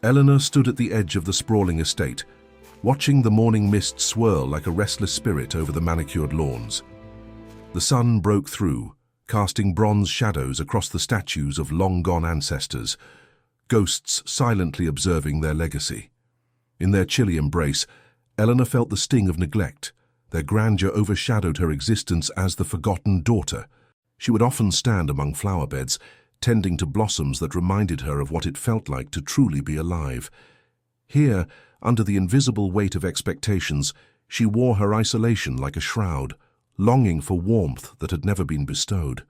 Eleanor stood at the edge of the sprawling estate, watching the morning mist swirl like a restless spirit over the manicured lawns. The sun broke through, casting bronze shadows across the statues of long-gone ancestors, ghosts silently observing their legacy. In their chilly embrace, Eleanor felt the sting of neglect. Their grandeur overshadowed her existence as the forgotten daughter. She would often stand among flower beds, tending to blossoms that reminded her of what it felt like to truly be alive. Here, under the invisible weight of expectations, she wore her isolation like a shroud, longing for warmth that had never been bestowed.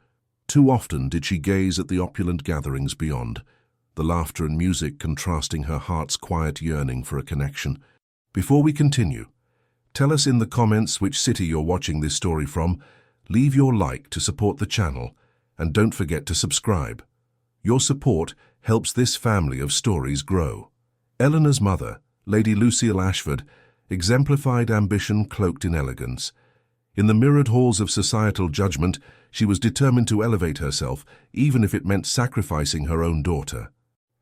Too often did she gaze at the opulent gatherings beyond, the laughter and music contrasting her heart's quiet yearning for a connection. Before we continue, tell us in the comments which city you're watching this story from, leave your like to support the channel, and don't forget to subscribe. Your support helps this family of stories grow. Eleanor's mother, Lady Lucille Ashford, exemplified ambition cloaked in elegance. In the mirrored halls of societal judgment, she was determined to elevate herself, even if it meant sacrificing her own daughter.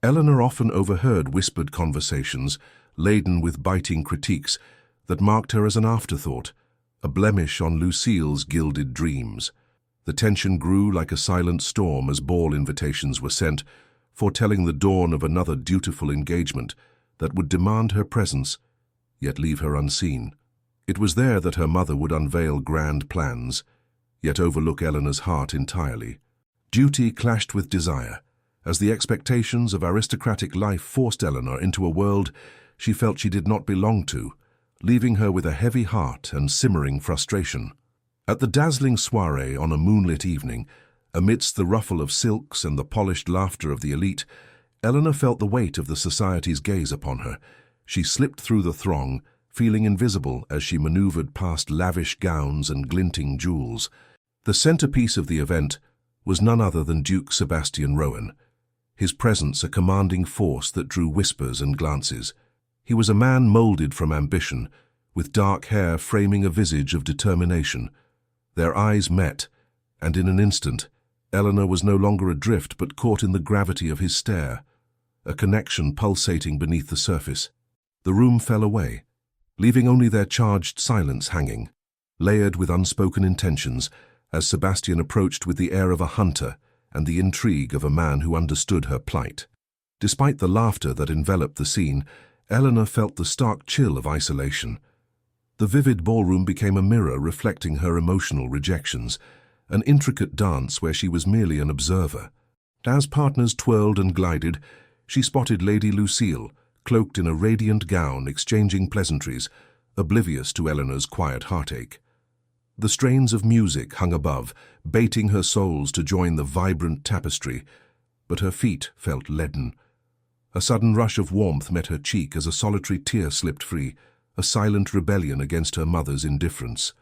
Eleanor often overheard whispered conversations, laden with biting critiques, that marked her as an afterthought, a blemish on Lucille's gilded dreams. The tension grew like a silent storm as ball invitations were sent, foretelling the dawn of another dutiful engagement that would demand her presence, yet leave her unseen. It was there that her mother would unveil grand plans, yet overlook Eleanor's heart entirely. Duty clashed with desire, as the expectations of aristocratic life forced Eleanor into a world she felt she did not belong to, leaving her with a heavy heart and simmering frustration. At the dazzling soiree on a moonlit evening, amidst the ruffle of silks and the polished laughter of the elite, Eleanor felt the weight of the society's gaze upon her. She slipped through the throng, feeling invisible as she maneuvered past lavish gowns and glinting jewels. The centerpiece of the event was none other than Duke Sebastian Rowan, his presence a commanding force that drew whispers and glances. He was a man molded from ambition, with dark hair framing a visage of determination. Their eyes met, and in an instant, Eleanor was no longer adrift but caught in the gravity of his stare, a connection pulsating beneath the surface. The room fell away, leaving only their charged silence hanging, layered with unspoken intentions, as Sebastian approached with the air of a hunter and the intrigue of a man who understood her plight. Despite the laughter that enveloped the scene, Eleanor felt the stark chill of isolation. The vivid ballroom became a mirror reflecting her emotional rejections, an intricate dance where she was merely an observer. As partners twirled and glided, she spotted Lady Lucille, cloaked in a radiant gown, exchanging pleasantries, oblivious to Eleanor's quiet heartache. The strains of music hung above, baiting her soles to join the vibrant tapestry, but her feet felt leaden. A sudden rush of warmth met her cheek as a solitary tear slipped free, a silent rebellion against her mother's indifference.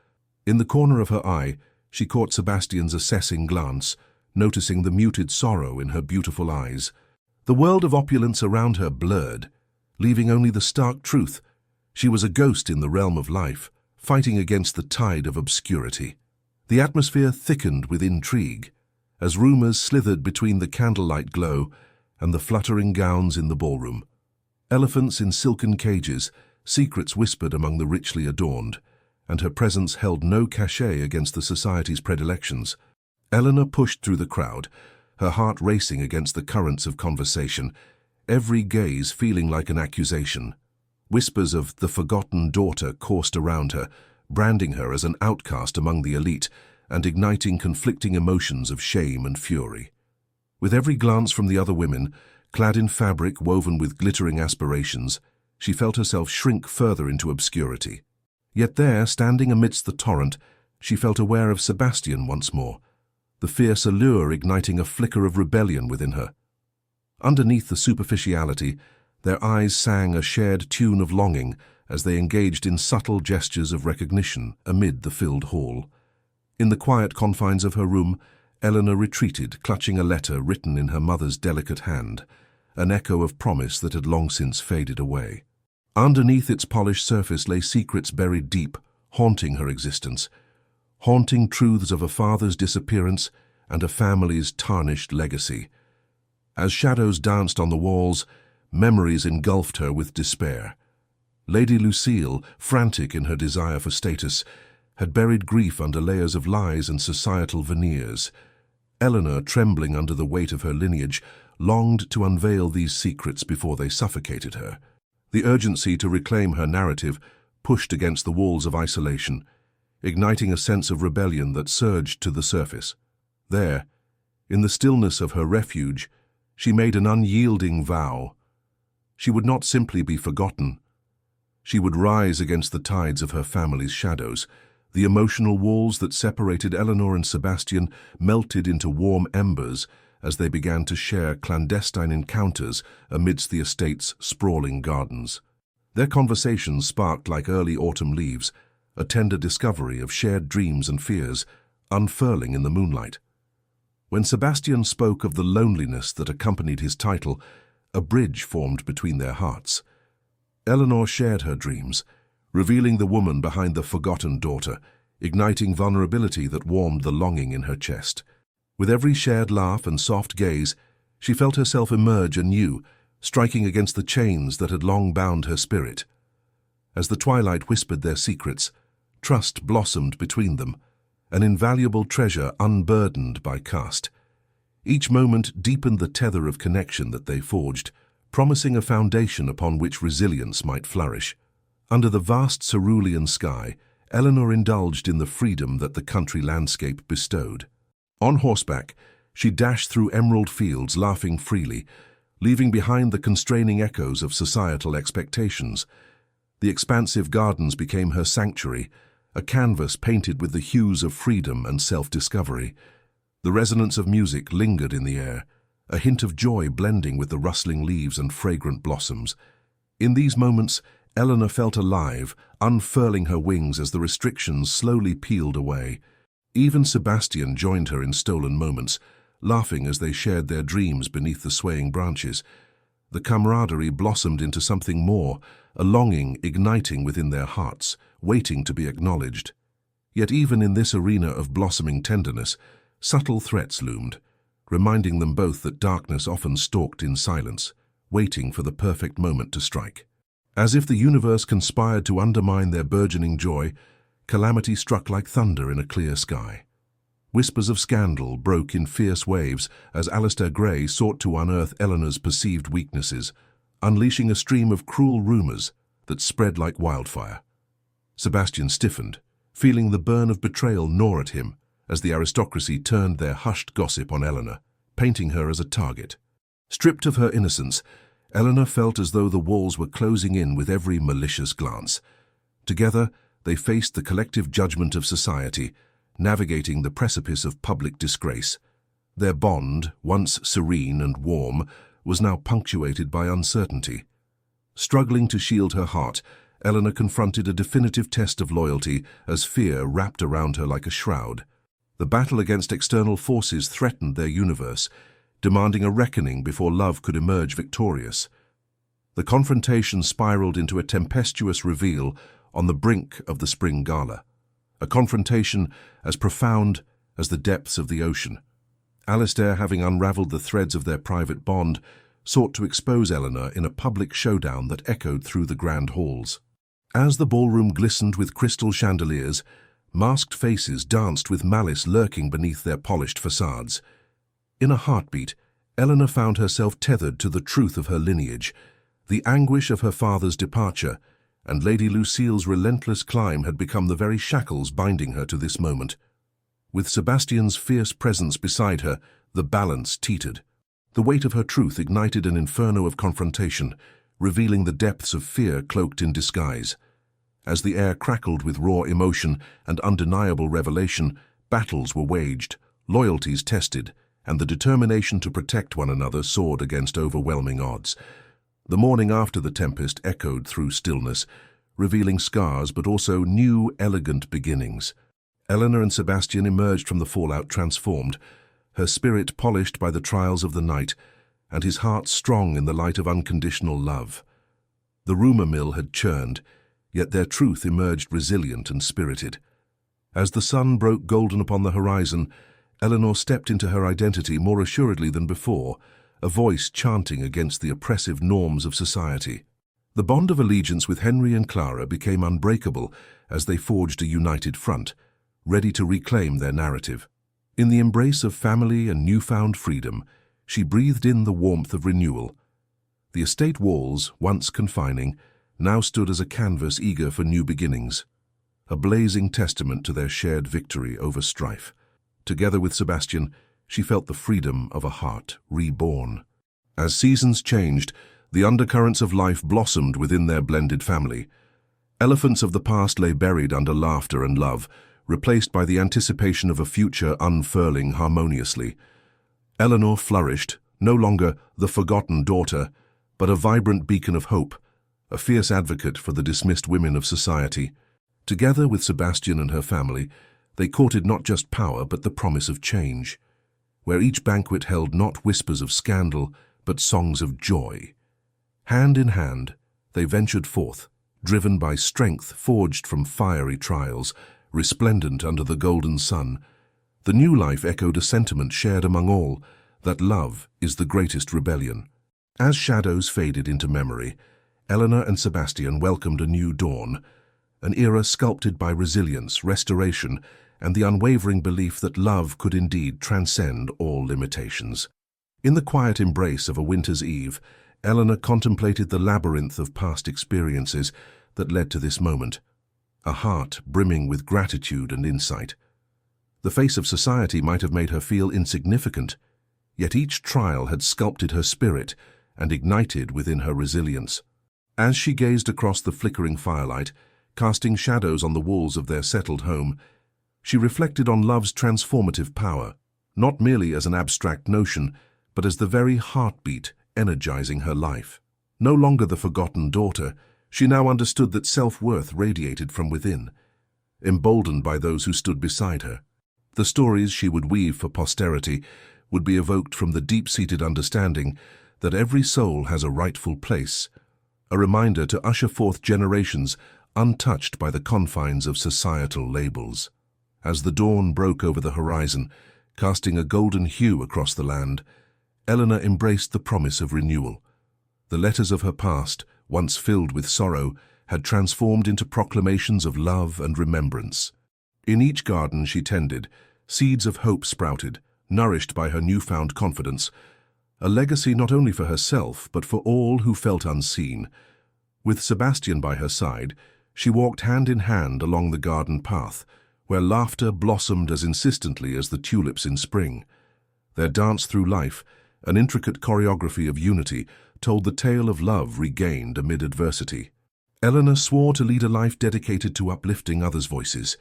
In the corner of her eye, she caught Sebastian's assessing glance, noticing the muted sorrow in her beautiful eyes. The world of opulence around her blurred, leaving only the stark truth. She was a ghost in the realm of life, fighting against the tide of obscurity. The atmosphere thickened with intrigue, as rumors slithered between the candlelight glow and the fluttering gowns in the ballroom. Elephants in silken cages, secrets whispered among the richly adorned, and her presence held no cachet against the society's predilections. Eleanor pushed through the crowd, her heart racing against the currents of conversation, every gaze feeling like an accusation. Whispers of the forgotten daughter coursed around her, branding her as an outcast among the elite and igniting conflicting emotions of shame and fury. With every glance from the other women, clad in fabric woven with glittering aspirations, she felt herself shrink further into obscurity. Yet there, standing amidst the torrent, she felt aware of Sebastian once more, the fierce allure igniting a flicker of rebellion within her. Underneath the superficiality, their eyes sang a shared tune of longing as they engaged in subtle gestures of recognition amid the filled hall. In the quiet confines of her room, Eleanor retreated, clutching a letter written in her mother's delicate hand, an echo of promise that had long since faded away. Underneath its polished surface lay secrets buried deep, haunting her existence, haunting truths of a father's disappearance and a family's tarnished legacy. As shadows danced on the walls, Memories engulfed her with despair. Lady Lucille, frantic in her desire for status, had buried grief under layers of lies and societal veneers. Eleanor, trembling under the weight of her lineage, longed to unveil these secrets before they suffocated her. The urgency to reclaim her narrative pushed against the walls of isolation, igniting a sense of rebellion that surged to the surface. There, in the stillness of her refuge, she made an unyielding vow. She would not simply be forgotten. She would rise against the tides of her family's shadows. The emotional walls that separated Eleanor and Sebastian melted into warm embers as they began to share clandestine encounters amidst the estate's sprawling gardens. Their conversations sparked like early autumn leaves, a tender discovery of shared dreams and fears, unfurling in the moonlight. When Sebastian spoke of the loneliness that accompanied his title, a bridge formed between their hearts. Eleanor shared her dreams, revealing the woman behind the forgotten daughter, igniting vulnerability that warmed the longing in her chest. With every shared laugh and soft gaze, she felt herself emerge anew, striking against the chains that had long bound her spirit. As the twilight whispered their secrets, trust blossomed between them, an invaluable treasure unburdened by caste. Each moment deepened the tether of connection that they forged, promising a foundation upon which resilience might flourish. Under the vast cerulean sky, Eleanor indulged in the freedom that the country landscape bestowed. On horseback, she dashed through emerald fields, laughing freely, leaving behind the constraining echoes of societal expectations. The expansive gardens became her sanctuary, a canvas painted with the hues of freedom and self-discovery. The resonance of music lingered in the air, a hint of joy blending with the rustling leaves and fragrant blossoms. In these moments, Eleanor felt alive, unfurling her wings as the restrictions slowly peeled away. Even Sebastian joined her in stolen moments, laughing as they shared their dreams beneath the swaying branches. The camaraderie blossomed into something more, a longing igniting within their hearts, waiting to be acknowledged. Yet even in this arena of blossoming tenderness, subtle threats loomed, reminding them both that darkness often stalked in silence, waiting for the perfect moment to strike. As if the universe conspired to undermine their burgeoning joy, calamity struck like thunder in a clear sky. Whispers of scandal broke in fierce waves as Alistair Gray sought to unearth Eleanor's perceived weaknesses, unleashing a stream of cruel rumors that spread like wildfire. Sebastian stiffened, feeling the burn of betrayal gnaw at him as the aristocracy turned their hushed gossip on Eleanor, painting her as a target. Stripped of her innocence, Eleanor felt as though the walls were closing in with every malicious glance. Together, they faced the collective judgment of society, navigating the precipice of public disgrace. Their bond, once serene and warm, was now punctuated by uncertainty. Struggling to shield her heart, Eleanor confronted a definitive test of loyalty as fear wrapped around her like a shroud. The battle against external forces threatened their universe, demanding a reckoning before love could emerge victorious. The confrontation spiraled into a tempestuous reveal on the brink of the spring gala, a confrontation as profound as the depths of the ocean. Alistair, having unraveled the threads of their private bond, sought to expose Eleanor in a public showdown that echoed through the grand halls. As the ballroom glistened with crystal chandeliers, masked faces danced with malice lurking beneath their polished facades. In a heartbeat, Eleanor found herself tethered to the truth of her lineage. The anguish of her father's departure and Lady Lucille's relentless climb had become the very shackles binding her to this moment. With Sebastian's fierce presence beside her, the balance teetered. The weight of her truth ignited an inferno of confrontation, revealing the depths of fear cloaked in disguise. As the air crackled with raw emotion and undeniable revelation, battles were waged, loyalties tested, and the determination to protect one another soared against overwhelming odds. The morning after the tempest echoed through stillness, revealing scars but also new, elegant beginnings. Eleanor and Sebastian emerged from the fallout transformed, her spirit polished by the trials of the night, and his heart strong in the light of unconditional love. The rumor mill had churned, yet their truth emerged resilient and spirited. As the sun broke golden upon the horizon, Eleanor stepped into her identity more assuredly than before, a voice chanting against the oppressive norms of society. The bond of allegiance with Henry and Clara became unbreakable as they forged a united front, ready to reclaim their narrative. In the embrace of family and newfound freedom, she breathed in the warmth of renewal. The estate walls, once confining, now stood as a canvas eager for new beginnings, a blazing testament to their shared victory over strife. Together with Sebastian, she felt the freedom of a heart reborn. As seasons changed, the undercurrents of life blossomed within their blended family. Elephants of the past lay buried under laughter and love, replaced by the anticipation of a future unfurling harmoniously. Eleanor flourished, no longer the forgotten daughter, but a vibrant beacon of hope, a fierce advocate for the dismissed women of society. Together with Sebastian and her family, they courted not just power but the promise of change, where each banquet held not whispers of scandal but songs of joy. Hand in hand, they ventured forth, driven by strength forged from fiery trials, resplendent under the golden sun. The new life echoed a sentiment shared among all, that love is the greatest rebellion. As shadows faded into memory, Eleanor and Sebastian welcomed a new dawn, an era sculpted by resilience, restoration, and the unwavering belief that love could indeed transcend all limitations. In the quiet embrace of a winter's eve, Eleanor contemplated the labyrinth of past experiences that led to this moment, a heart brimming with gratitude and insight. The face of society might have made her feel insignificant, yet each trial had sculpted her spirit and ignited within her resilience. As she gazed across the flickering firelight, casting shadows on the walls of their settled home, she reflected on love's transformative power, not merely as an abstract notion, but as the very heartbeat energizing her life. No longer the forgotten daughter, she now understood that self-worth radiated from within, emboldened by those who stood beside her. The stories she would weave for posterity would be evoked from the deep-seated understanding that every soul has a rightful place, a reminder to usher forth generations untouched by the confines of societal labels. As the dawn broke over the horizon, casting a golden hue across the land, Eleanor embraced the promise of renewal. The letters of her past, once filled with sorrow, had transformed into proclamations of love and remembrance. In each garden she tended, seeds of hope sprouted, nourished by her newfound confidence, a legacy not only for herself but for all who felt unseen. With Sebastian by her side, she walked hand in hand along the garden path, where laughter blossomed as insistently as the tulips in spring. Their dance through life, an intricate choreography of unity, told the tale of love regained amid adversity. Eleanor swore to lead a life dedicated to uplifting others' voices,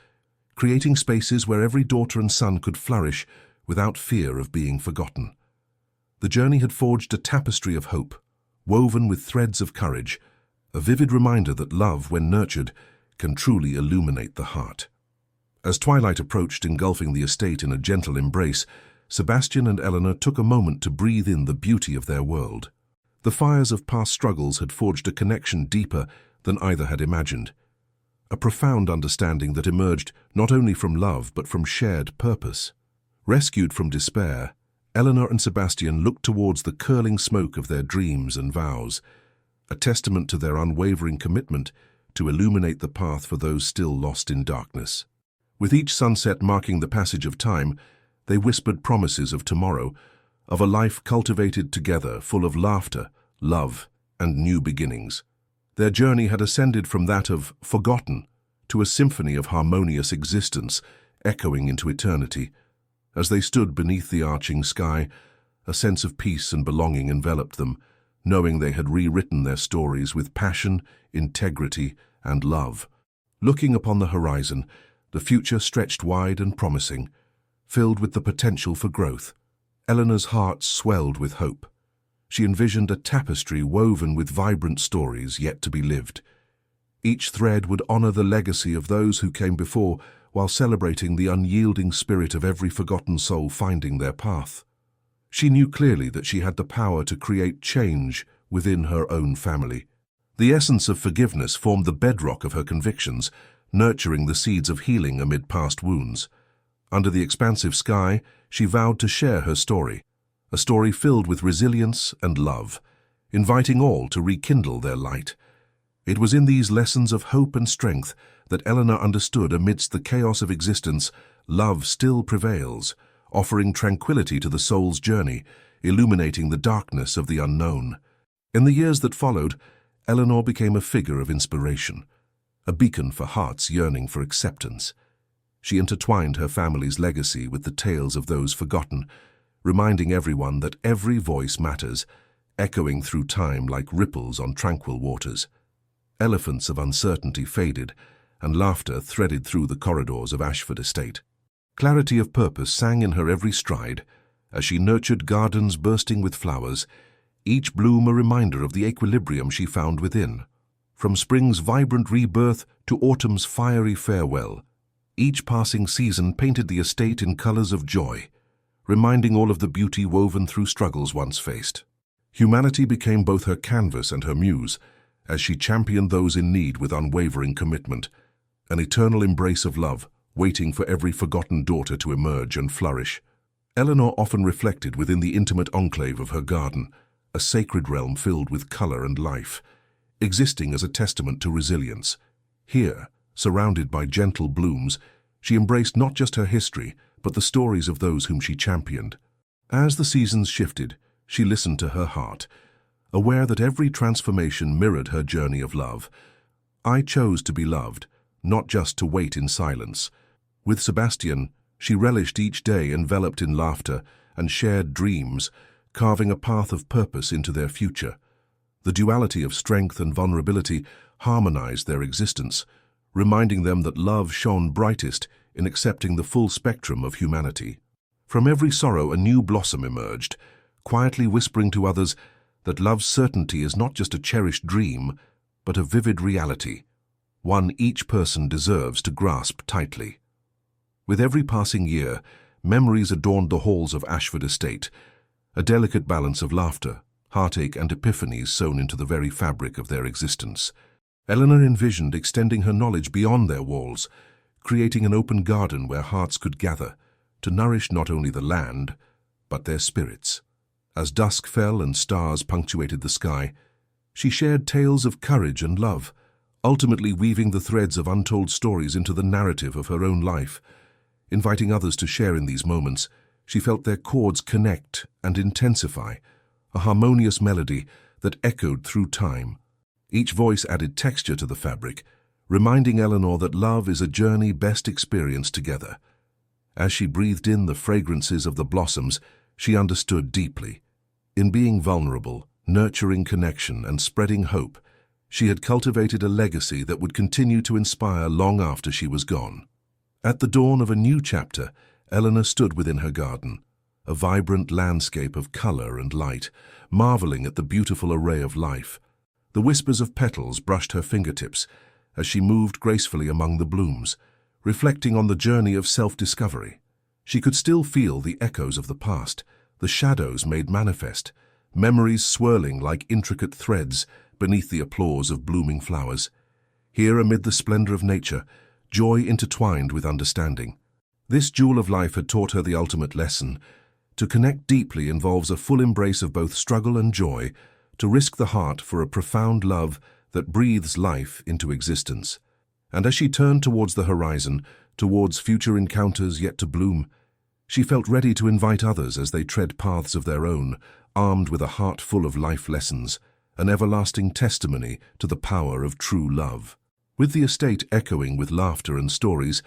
creating spaces where every daughter and son could flourish without fear of being forgotten. The journey had forged a tapestry of hope, woven with threads of courage, a vivid reminder that love, when nurtured, can truly illuminate the heart. As twilight approached, engulfing the estate in a gentle embrace, Sebastian and Eleanor took a moment to breathe in the beauty of their world. The fires of past struggles had forged a connection deeper than either had imagined, a profound understanding that emerged not only from love but from shared purpose. Rescued from despair, Eleanor and Sebastian looked towards the curling smoke of their dreams and vows, a testament to their unwavering commitment to illuminate the path for those still lost in darkness. With each sunset marking the passage of time, they whispered promises of tomorrow, of a life cultivated together, full of laughter, love, and new beginnings. Their journey had ascended from that of forgotten to a symphony of harmonious existence, echoing into eternity. As they stood beneath the arching sky, a sense of peace and belonging enveloped them, knowing they had rewritten their stories with passion, integrity, and love. Looking upon the horizon, the future stretched wide and promising, filled with the potential for growth. Eleanor's heart swelled with hope. She envisioned a tapestry woven with vibrant stories yet to be lived. Each thread would honor the legacy of those who came before, while celebrating the unyielding spirit of every forgotten soul finding their path. She knew clearly that she had the power to create change within her own family. The essence of forgiveness formed the bedrock of her convictions, nurturing the seeds of healing amid past wounds. Under the expansive sky, she vowed to share her story, a story filled with resilience and love, inviting all to rekindle their light. It was in these lessons of hope and strength that Eleanor understood amidst the chaos of existence, love still prevails, offering tranquility to the soul's journey, illuminating the darkness of the unknown. In the years that followed, Eleanor became a figure of inspiration, a beacon for hearts yearning for acceptance. She intertwined her family's legacy with the tales of those forgotten, reminding everyone that every voice matters, echoing through time like ripples on tranquil waters. Elephants of uncertainty faded, and laughter threaded through the corridors of Ashford Estate. Clarity of purpose sang in her every stride, as she nurtured gardens bursting with flowers, each bloom a reminder of the equilibrium she found within. From spring's vibrant rebirth to autumn's fiery farewell, each passing season painted the estate in colors of joy, reminding all of the beauty woven through struggles once faced. Humanity became both her canvas and her muse, as she championed those in need with unwavering commitment, an eternal embrace of love, waiting for every forgotten daughter to emerge and flourish. Eleanor often reflected within the intimate enclave of her garden, a sacred realm filled with color and life, existing as a testament to resilience. Here, surrounded by gentle blooms, she embraced not just her history, but the stories of those whom she championed. As the seasons shifted, she listened to her heart, aware that every transformation mirrored her journey of love. I chose to be loved, not just to wait in silence. With Sebastian, she relished each day enveloped in laughter and shared dreams, carving a path of purpose into their future. The duality of strength and vulnerability harmonized their existence, reminding them that love shone brightest in accepting the full spectrum of humanity. From every sorrow a new blossom emerged, quietly whispering to others that love's certainty is not just a cherished dream, but a vivid reality, one each person deserves to grasp tightly. With every passing year, memories adorned the halls of Ashford Estate, a delicate balance of laughter, heartache and epiphanies sewn into the very fabric of their existence. Eleanor envisioned extending her knowledge beyond their walls, creating an open garden where hearts could gather, to nourish not only the land, but their spirits. As dusk fell and stars punctuated the sky, she shared tales of courage and love, ultimately weaving the threads of untold stories into the narrative of her own life. Inviting others to share in these moments, she felt their chords connect and intensify, a harmonious melody that echoed through time. Each voice added texture to the fabric, reminding Eleanor that love is a journey best experienced together. As she breathed in the fragrances of the blossoms, she understood deeply. In being vulnerable, nurturing connection, and spreading hope, she had cultivated a legacy that would continue to inspire long after she was gone. At the dawn of a new chapter, Eleanor stood within her garden, a vibrant landscape of color and light, marveling at the beautiful array of life. The whispers of petals brushed her fingertips as she moved gracefully among the blooms, reflecting on the journey of self-discovery. She could still feel the echoes of the past, the shadows made manifest, memories swirling like intricate threads beneath the applause of blooming flowers. Here, amid the splendor of nature, joy intertwined with understanding. This jewel of life had taught her the ultimate lesson. To connect deeply involves a full embrace of both struggle and joy, to risk the heart for a profound love that breathes life into existence. And as she turned towards the horizon, towards future encounters yet to bloom, she felt ready to invite others as they tread paths of their own, armed with a heart full of life lessons, an everlasting testimony to the power of true love. With the estate echoing with laughter and stories,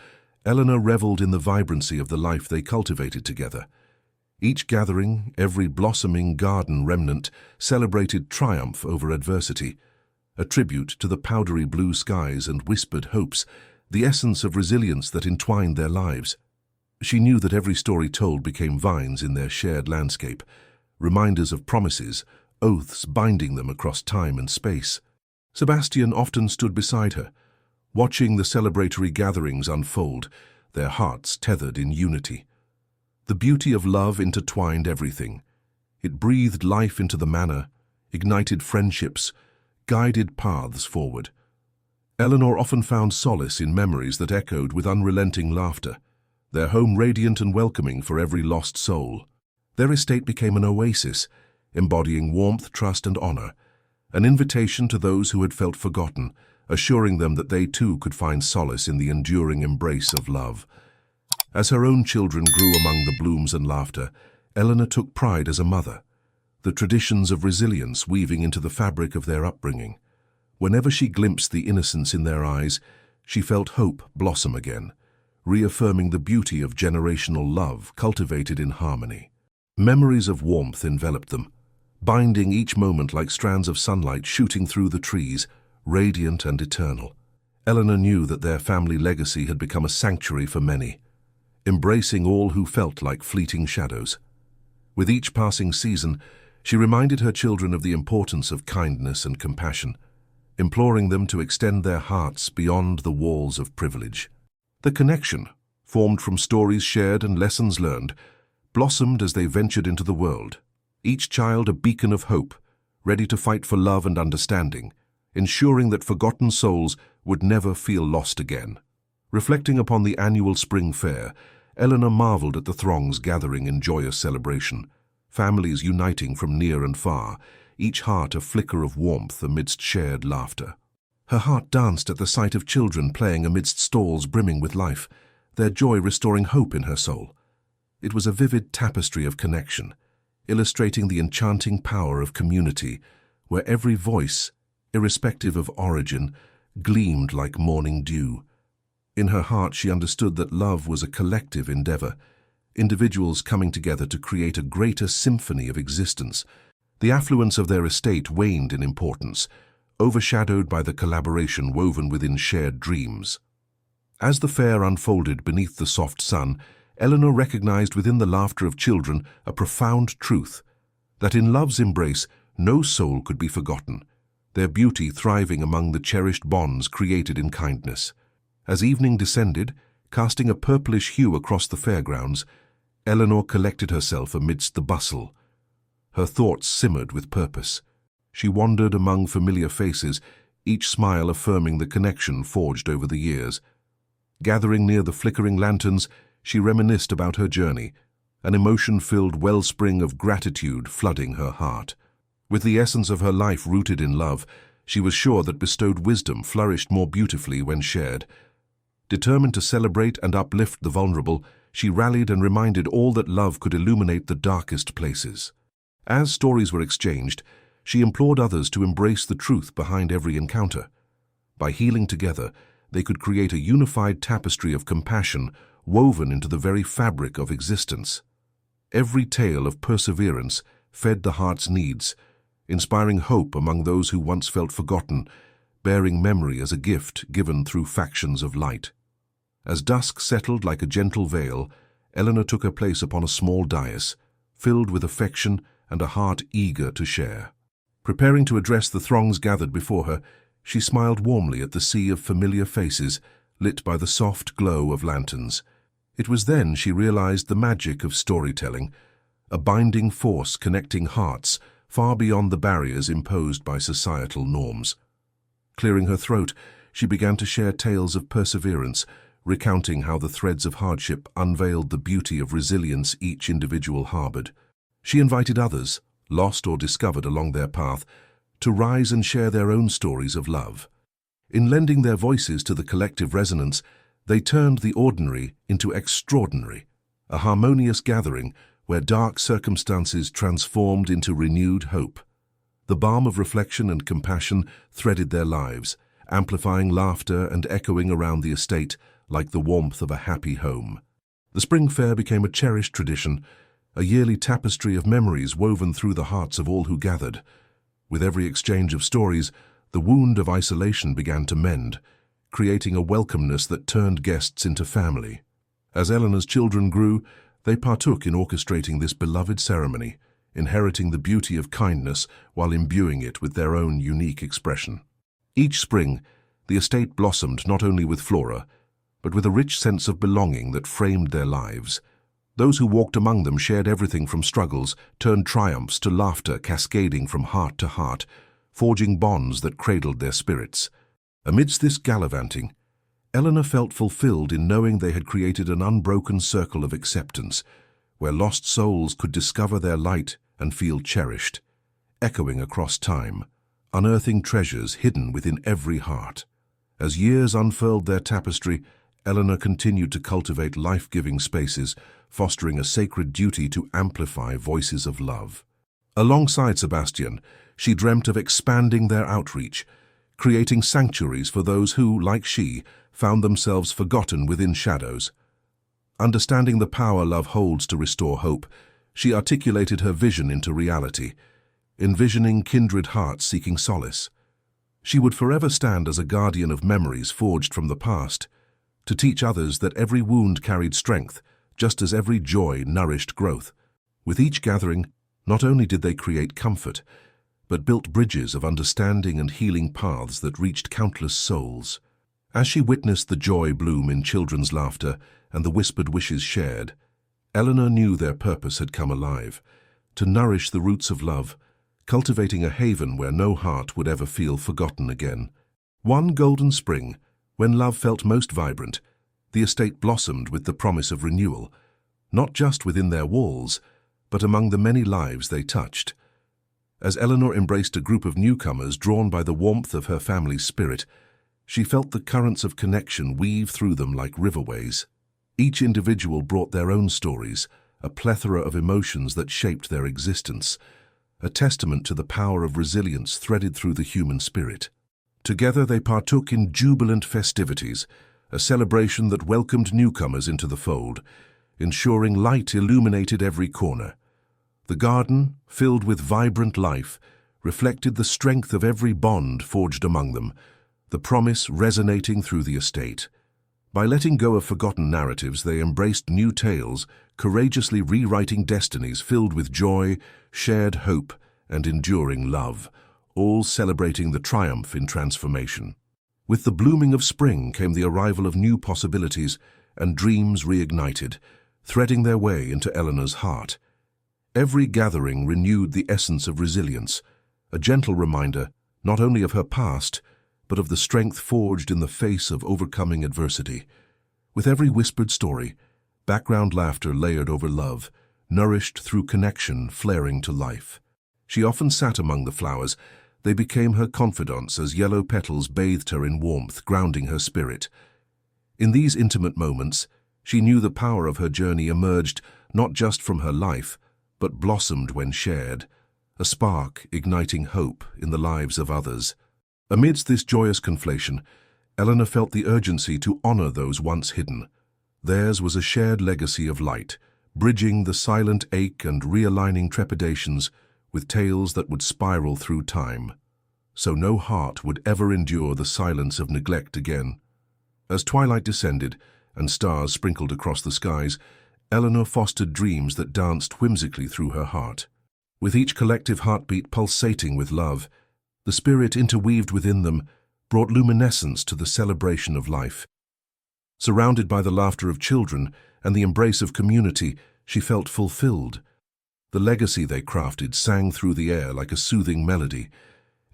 Eleanor reveled in the vibrancy of the life they cultivated together. Each gathering, every blossoming garden remnant, celebrated triumph over adversity, a tribute to the powdery blue skies and whispered hopes, the essence of resilience that entwined their lives. She knew that every story told became vines in their shared landscape, reminders of promises, oaths binding them across time and space. Sebastian often stood beside her, watching the celebratory gatherings unfold, their hearts tethered in unity. The beauty of love intertwined everything. It breathed life into the manor, ignited friendships, guided paths forward. Eleanor often found solace in memories that echoed with unrelenting laughter, their home radiant and welcoming for every lost soul. Their estate became an oasis, embodying warmth, trust, and honor, an invitation to those who had felt forgotten, assuring them that they too could find solace in the enduring embrace of love. As her own children grew among the blooms and laughter, Eleanor took pride as a mother, the traditions of resilience weaving into the fabric of their upbringing. Whenever she glimpsed the innocence in their eyes, she felt hope blossom again, reaffirming the beauty of generational love cultivated in harmony. Memories of warmth enveloped them, binding each moment like strands of sunlight shooting through the trees, radiant and eternal. Eleanor knew that their family legacy had become a sanctuary for many, embracing all who felt like fleeting shadows. With each passing season, she reminded her children of the importance of kindness and compassion, imploring them to extend their hearts beyond the walls of privilege. The connection, formed from stories shared and lessons learned, blossomed as they ventured into the world, each child a beacon of hope, ready to fight for love and understanding, ensuring that forgotten souls would never feel lost again. Reflecting upon the annual spring fair, Eleanor marveled at the throngs gathering in joyous celebration, families uniting from near and far, each heart a flicker of warmth amidst shared laughter. Her heart danced at the sight of children playing amidst stalls brimming with life, their joy restoring hope in her soul. It was a vivid tapestry of connection, illustrating the enchanting power of community, where every voice, irrespective of origin, gleamed like morning dew. In her heart she understood that love was a collective endeavor, individuals coming together to create a greater symphony of existence. The affluence of their estate waned in importance, overshadowed by the collaboration woven within shared dreams. As the fair unfolded beneath the soft sun, Eleanor recognized within the laughter of children a profound truth, that in love's embrace no soul could be forgotten, their beauty thriving among the cherished bonds created in kindness. As evening descended, casting a purplish hue across the fairgrounds, Eleanor collected herself amidst the bustle. Her thoughts simmered with purpose. She wandered among familiar faces, each smile affirming the connection forged over the years. Gathering near the flickering lanterns, she reminisced about her journey, an emotion-filled wellspring of gratitude flooding her heart. With the essence of her life rooted in love, she was sure that bestowed wisdom flourished more beautifully when shared. Determined to celebrate and uplift the vulnerable, she rallied and reminded all that love could illuminate the darkest places. As stories were exchanged, she implored others to embrace the truth behind every encounter. By healing together, they could create a unified tapestry of compassion woven into the very fabric of existence. Every tale of perseverance fed the heart's needs, inspiring hope among those who once felt forgotten, bearing memory as a gift given through factions of light. As dusk settled like a gentle veil, Eleanor took her place upon a small dais, filled with affection and a heart eager to share. Preparing to address the throngs gathered before her, she smiled warmly at the sea of familiar faces lit by the soft glow of lanterns. It was then she realized the magic of storytelling, a binding force connecting hearts far beyond the barriers imposed by societal norms. Clearing her throat, she began to share tales of perseverance, recounting how the threads of hardship unveiled the beauty of resilience each individual harbored. She invited others, lost or discovered along their path, to rise and share their own stories of love. In lending their voices to the collective resonance, they turned the ordinary into extraordinary, a harmonious gathering where dark circumstances transformed into renewed hope. The balm of reflection and compassion threaded their lives, amplifying laughter and echoing around the estate like the warmth of a happy home. The spring fair became a cherished tradition, a yearly tapestry of memories woven through the hearts of all who gathered. With every exchange of stories, the wound of isolation began to mend, creating a welcomeness that turned guests into family. As Eleanor's children grew, they partook in orchestrating this beloved ceremony, inheriting the beauty of kindness while imbuing it with their own unique expression. Each spring, the estate blossomed not only with flora, but with a rich sense of belonging that framed their lives. Those who walked among them shared everything from struggles, turned triumphs to laughter cascading from heart to heart, forging bonds that cradled their spirits. Amidst this gallivanting, Eleanor felt fulfilled in knowing they had created an unbroken circle of acceptance, where lost souls could discover their light and feel cherished, echoing across time, unearthing treasures hidden within every heart. As years unfurled their tapestry, Eleanor continued to cultivate life-giving spaces, fostering a sacred duty to amplify voices of love. Alongside Sebastian, she dreamt of expanding their outreach, creating sanctuaries for those who, like she, found themselves forgotten within shadows. Understanding the power love holds to restore hope, she articulated her vision into reality, envisioning kindred hearts seeking solace. She would forever stand as a guardian of memories forged from the past, to teach others that every wound carried strength, just as every joy nourished growth. With each gathering, not only did they create comfort, but built bridges of understanding and healing paths that reached countless souls. As she witnessed the joy bloom in children's laughter and the whispered wishes shared, Eleanor knew their purpose had come alive, to nourish the roots of love, cultivating a haven where no heart would ever feel forgotten again. One golden spring, when love felt most vibrant, the estate blossomed with the promise of renewal, not just within their walls, but among the many lives they touched. As Eleanor embraced a group of newcomers drawn by the warmth of her family's spirit, she felt the currents of connection weave through them like riverways. Each individual brought their own stories, a plethora of emotions that shaped their existence, a testament to the power of resilience threaded through the human spirit. Together they partook in jubilant festivities, a celebration that welcomed newcomers into the fold, ensuring light illuminated every corner. The garden, filled with vibrant life, reflected the strength of every bond forged among them, the promise resonating through the estate. By letting go of forgotten narratives, they embraced new tales, courageously rewriting destinies filled with joy, shared hope, and enduring love, all celebrating the triumph in transformation. With the blooming of spring came the arrival of new possibilities and dreams reignited, threading their way into Eleanor's heart. Every gathering renewed the essence of resilience, a gentle reminder not only of her past, but of the strength forged in the face of overcoming adversity. With every whispered story, background laughter layered over love, nourished through connection flaring to life. She often sat among the flowers. They became her confidants as yellow petals bathed her in warmth, grounding her spirit. In these intimate moments, she knew the power of her journey emerged not just from her life, but blossomed when shared, a spark igniting hope in the lives of others. Amidst this joyous conflation, Eleanor felt the urgency to honor those once hidden. Theirs was a shared legacy of light, bridging the silent ache and realigning trepidations with tales that would spiral through time, so no heart would ever endure the silence of neglect again. As twilight descended and stars sprinkled across the skies, Eleanor fostered dreams that danced whimsically through her heart. With each collective heartbeat pulsating with love, the spirit interweaved within them brought luminescence to the celebration of life. Surrounded by the laughter of children and the embrace of community, she felt fulfilled. The legacy they crafted sang through the air like a soothing melody.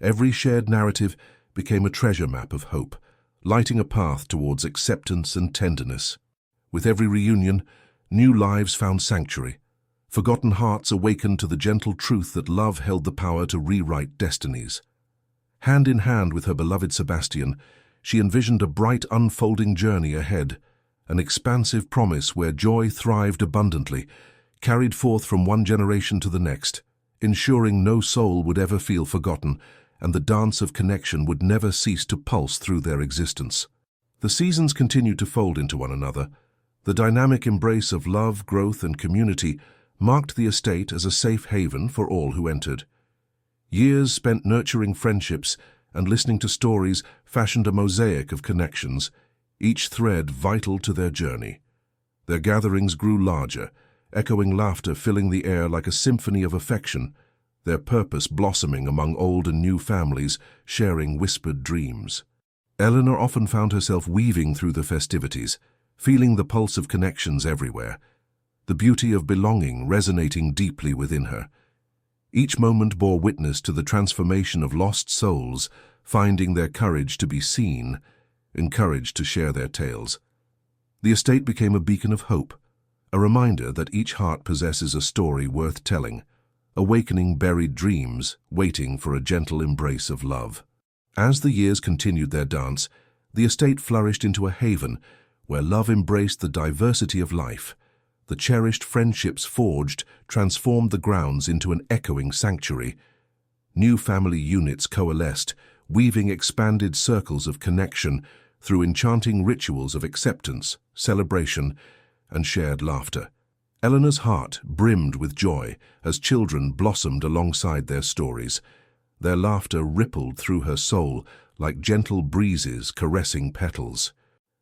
Every shared narrative became a treasure map of hope, lighting a path towards acceptance and tenderness. With every reunion, new lives found sanctuary. Forgotten hearts awakened to the gentle truth that love held the power to rewrite destinies. Hand in hand with her beloved Sebastian, she envisioned a bright unfolding journey ahead, an expansive promise where joy thrived abundantly, carried forth from one generation to the next, ensuring no soul would ever feel forgotten and the dance of connection would never cease to pulse through their existence. The seasons continued to fold into one another. The dynamic embrace of love, growth, and community marked the estate as a safe haven for all who entered. Years spent nurturing friendships and listening to stories fashioned a mosaic of connections, each thread vital to their journey. Their gatherings grew larger, echoing laughter filling the air like a symphony of affection, their purpose blossoming among old and new families, sharing whispered dreams. Eleanor often found herself weaving through the festivities, feeling the pulse of connections everywhere, the beauty of belonging resonating deeply within her. Each moment bore witness to the transformation of lost souls, finding their courage to be seen, encouraged to share their tales. The estate became a beacon of hope, a reminder that each heart possesses a story worth telling, awakening buried dreams, waiting for a gentle embrace of love. As the years continued their dance, the estate flourished into a haven where love embraced the diversity of life. The cherished friendships forged transformed the grounds into an echoing sanctuary. New family units coalesced, weaving expanded circles of connection through enchanting rituals of acceptance, celebration, and shared laughter. Eleanor's heart brimmed with joy as children blossomed alongside their stories. Their laughter rippled through her soul like gentle breezes caressing petals.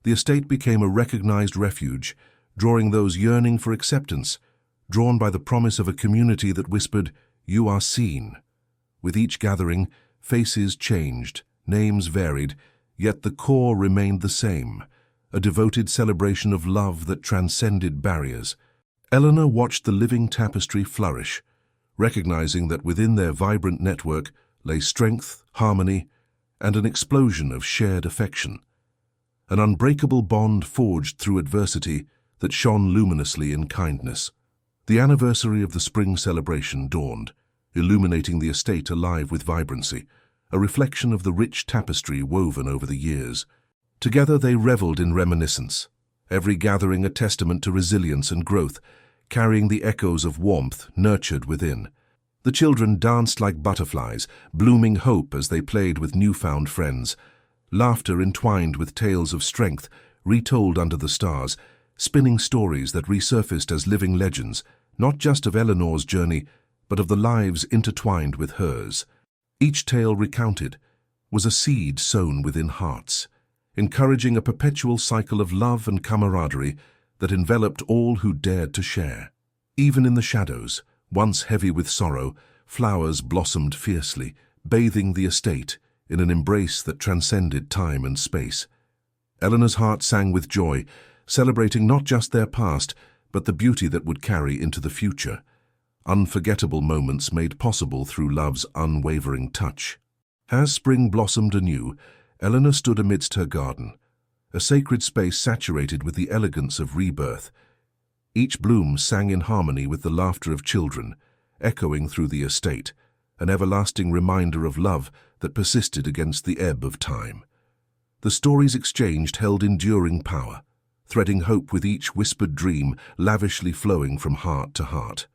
The estate became a recognized refuge, drawing those yearning for acceptance, drawn by the promise of a community that whispered, "You are seen." With each gathering, faces changed, names varied, yet the core remained the same, a devoted celebration of love that transcended barriers. Eleanor watched the living tapestry flourish, recognizing that within their vibrant network lay strength, harmony, and an explosion of shared affection. An unbreakable bond forged through adversity that shone luminously in kindness. The anniversary of the spring celebration dawned, illuminating the estate alive with vibrancy, a reflection of the rich tapestry woven over the years. Together they reveled in reminiscence, every gathering a testament to resilience and growth, carrying the echoes of warmth nurtured within. The children danced like butterflies, blooming hope as they played with newfound friends. Laughter entwined with tales of strength, retold under the stars, spinning stories that resurfaced as living legends, not just of Eleanor's journey, but of the lives intertwined with hers. Each tale recounted was a seed sown within hearts, encouraging a perpetual cycle of love and camaraderie that enveloped all who dared to share. Even in the shadows, once heavy with sorrow, flowers blossomed fiercely, bathing the estate in an embrace that transcended time and space. Eleanor's heart sang with joy, celebrating not just their past, but the beauty that would carry into the future. Unforgettable moments made possible through love's unwavering touch. As spring blossomed anew, Eleanor stood amidst her garden, a sacred space saturated with the elegance of rebirth. Each bloom sang in harmony with the laughter of children, echoing through the estate, an everlasting reminder of love that persisted against the ebb of time. The stories exchanged held enduring power, threading hope with each whispered dream lavishly flowing from heart to heart.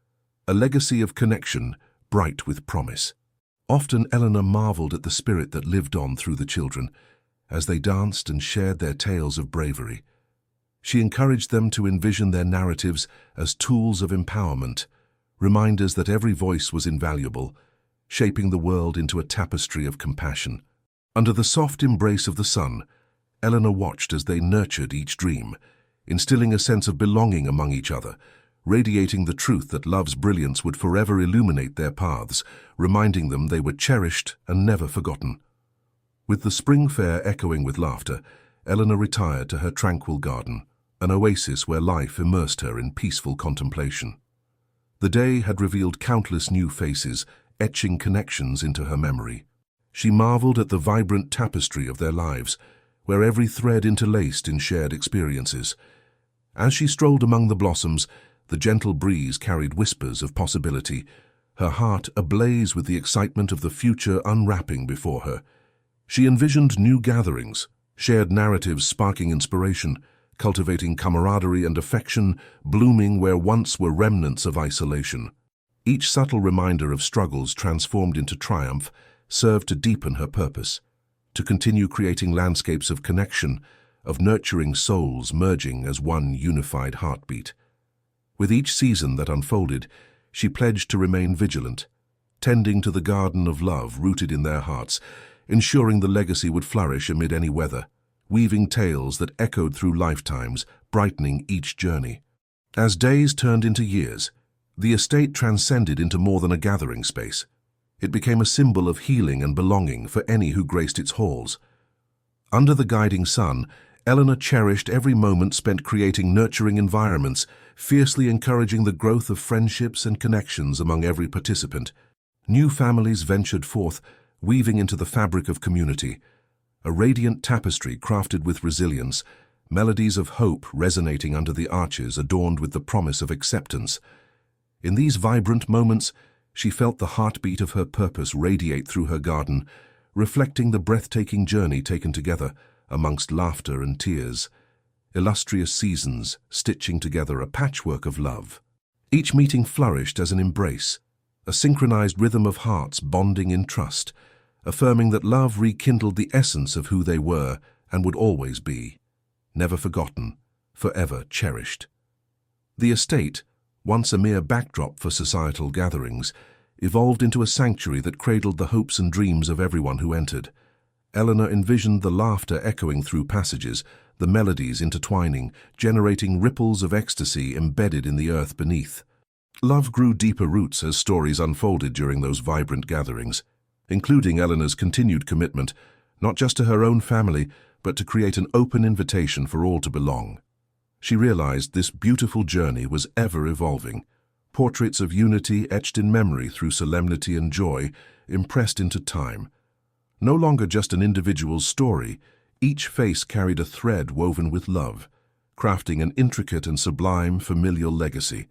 A legacy of connection, bright with promise. Often Eleanor marveled at the spirit that lived on through the children, as they danced and shared their tales of bravery. She encouraged them to envision their narratives as tools of empowerment, reminders that every voice was invaluable, shaping the world into a tapestry of compassion. Under the soft embrace of the sun, Eleanor watched as they nurtured each dream, instilling a sense of belonging among each other, radiating the truth that love's brilliance would forever illuminate their paths, reminding them they were cherished and never forgotten. With the spring fair echoing with laughter, Eleanor retired to her tranquil garden, an oasis where life immersed her in peaceful contemplation. The day had revealed countless new faces, etching connections into her memory. She marveled at the vibrant tapestry of their lives, where every thread interlaced in shared experiences. As she strolled among the blossoms, the gentle breeze carried whispers of possibility, her heart ablaze with the excitement of the future unwrapping before her. She envisioned new gatherings, shared narratives sparking inspiration, cultivating camaraderie and affection, blooming where once were remnants of isolation. Each subtle reminder of struggles transformed into triumph served to deepen her purpose, to continue creating landscapes of connection, of nurturing souls merging as one unified heartbeat. With each season that unfolded, she pledged to remain vigilant, tending to the garden of love rooted in their hearts, ensuring the legacy would flourish amid any weather, weaving tales that echoed through lifetimes, brightening each journey. As days turned into years, the estate transcended into more than a gathering space. It became a symbol of healing and belonging for any who graced its halls. Under the guiding sun, Eleanor cherished every moment spent creating nurturing environments, fiercely encouraging the growth of friendships and connections among every participant. New families ventured forth, weaving into the fabric of community, a radiant tapestry crafted with resilience, melodies of hope resonating under the arches adorned with the promise of acceptance. In these vibrant moments, she felt the heartbeat of her purpose radiate through her garden, reflecting the breathtaking journey taken together amongst laughter and tears. Illustrious seasons stitching together a patchwork of love. Each meeting flourished as an embrace, a synchronized rhythm of hearts bonding in trust, affirming that love rekindled the essence of who they were and would always be, never forgotten, forever cherished. The estate, once a mere backdrop for societal gatherings, evolved into a sanctuary that cradled the hopes and dreams of everyone who entered. Eleanor envisioned the laughter echoing through passages, the melodies intertwining, generating ripples of ecstasy embedded in the earth beneath. Love grew deeper roots as stories unfolded during those vibrant gatherings, including Eleanor's continued commitment, not just to her own family, but to create an open invitation for all to belong. She realized this beautiful journey was ever evolving, portraits of unity etched in memory through solemnity and joy, impressed into time. No longer just an individual's story, each face carried a thread woven with love, crafting an intricate and sublime familial legacy.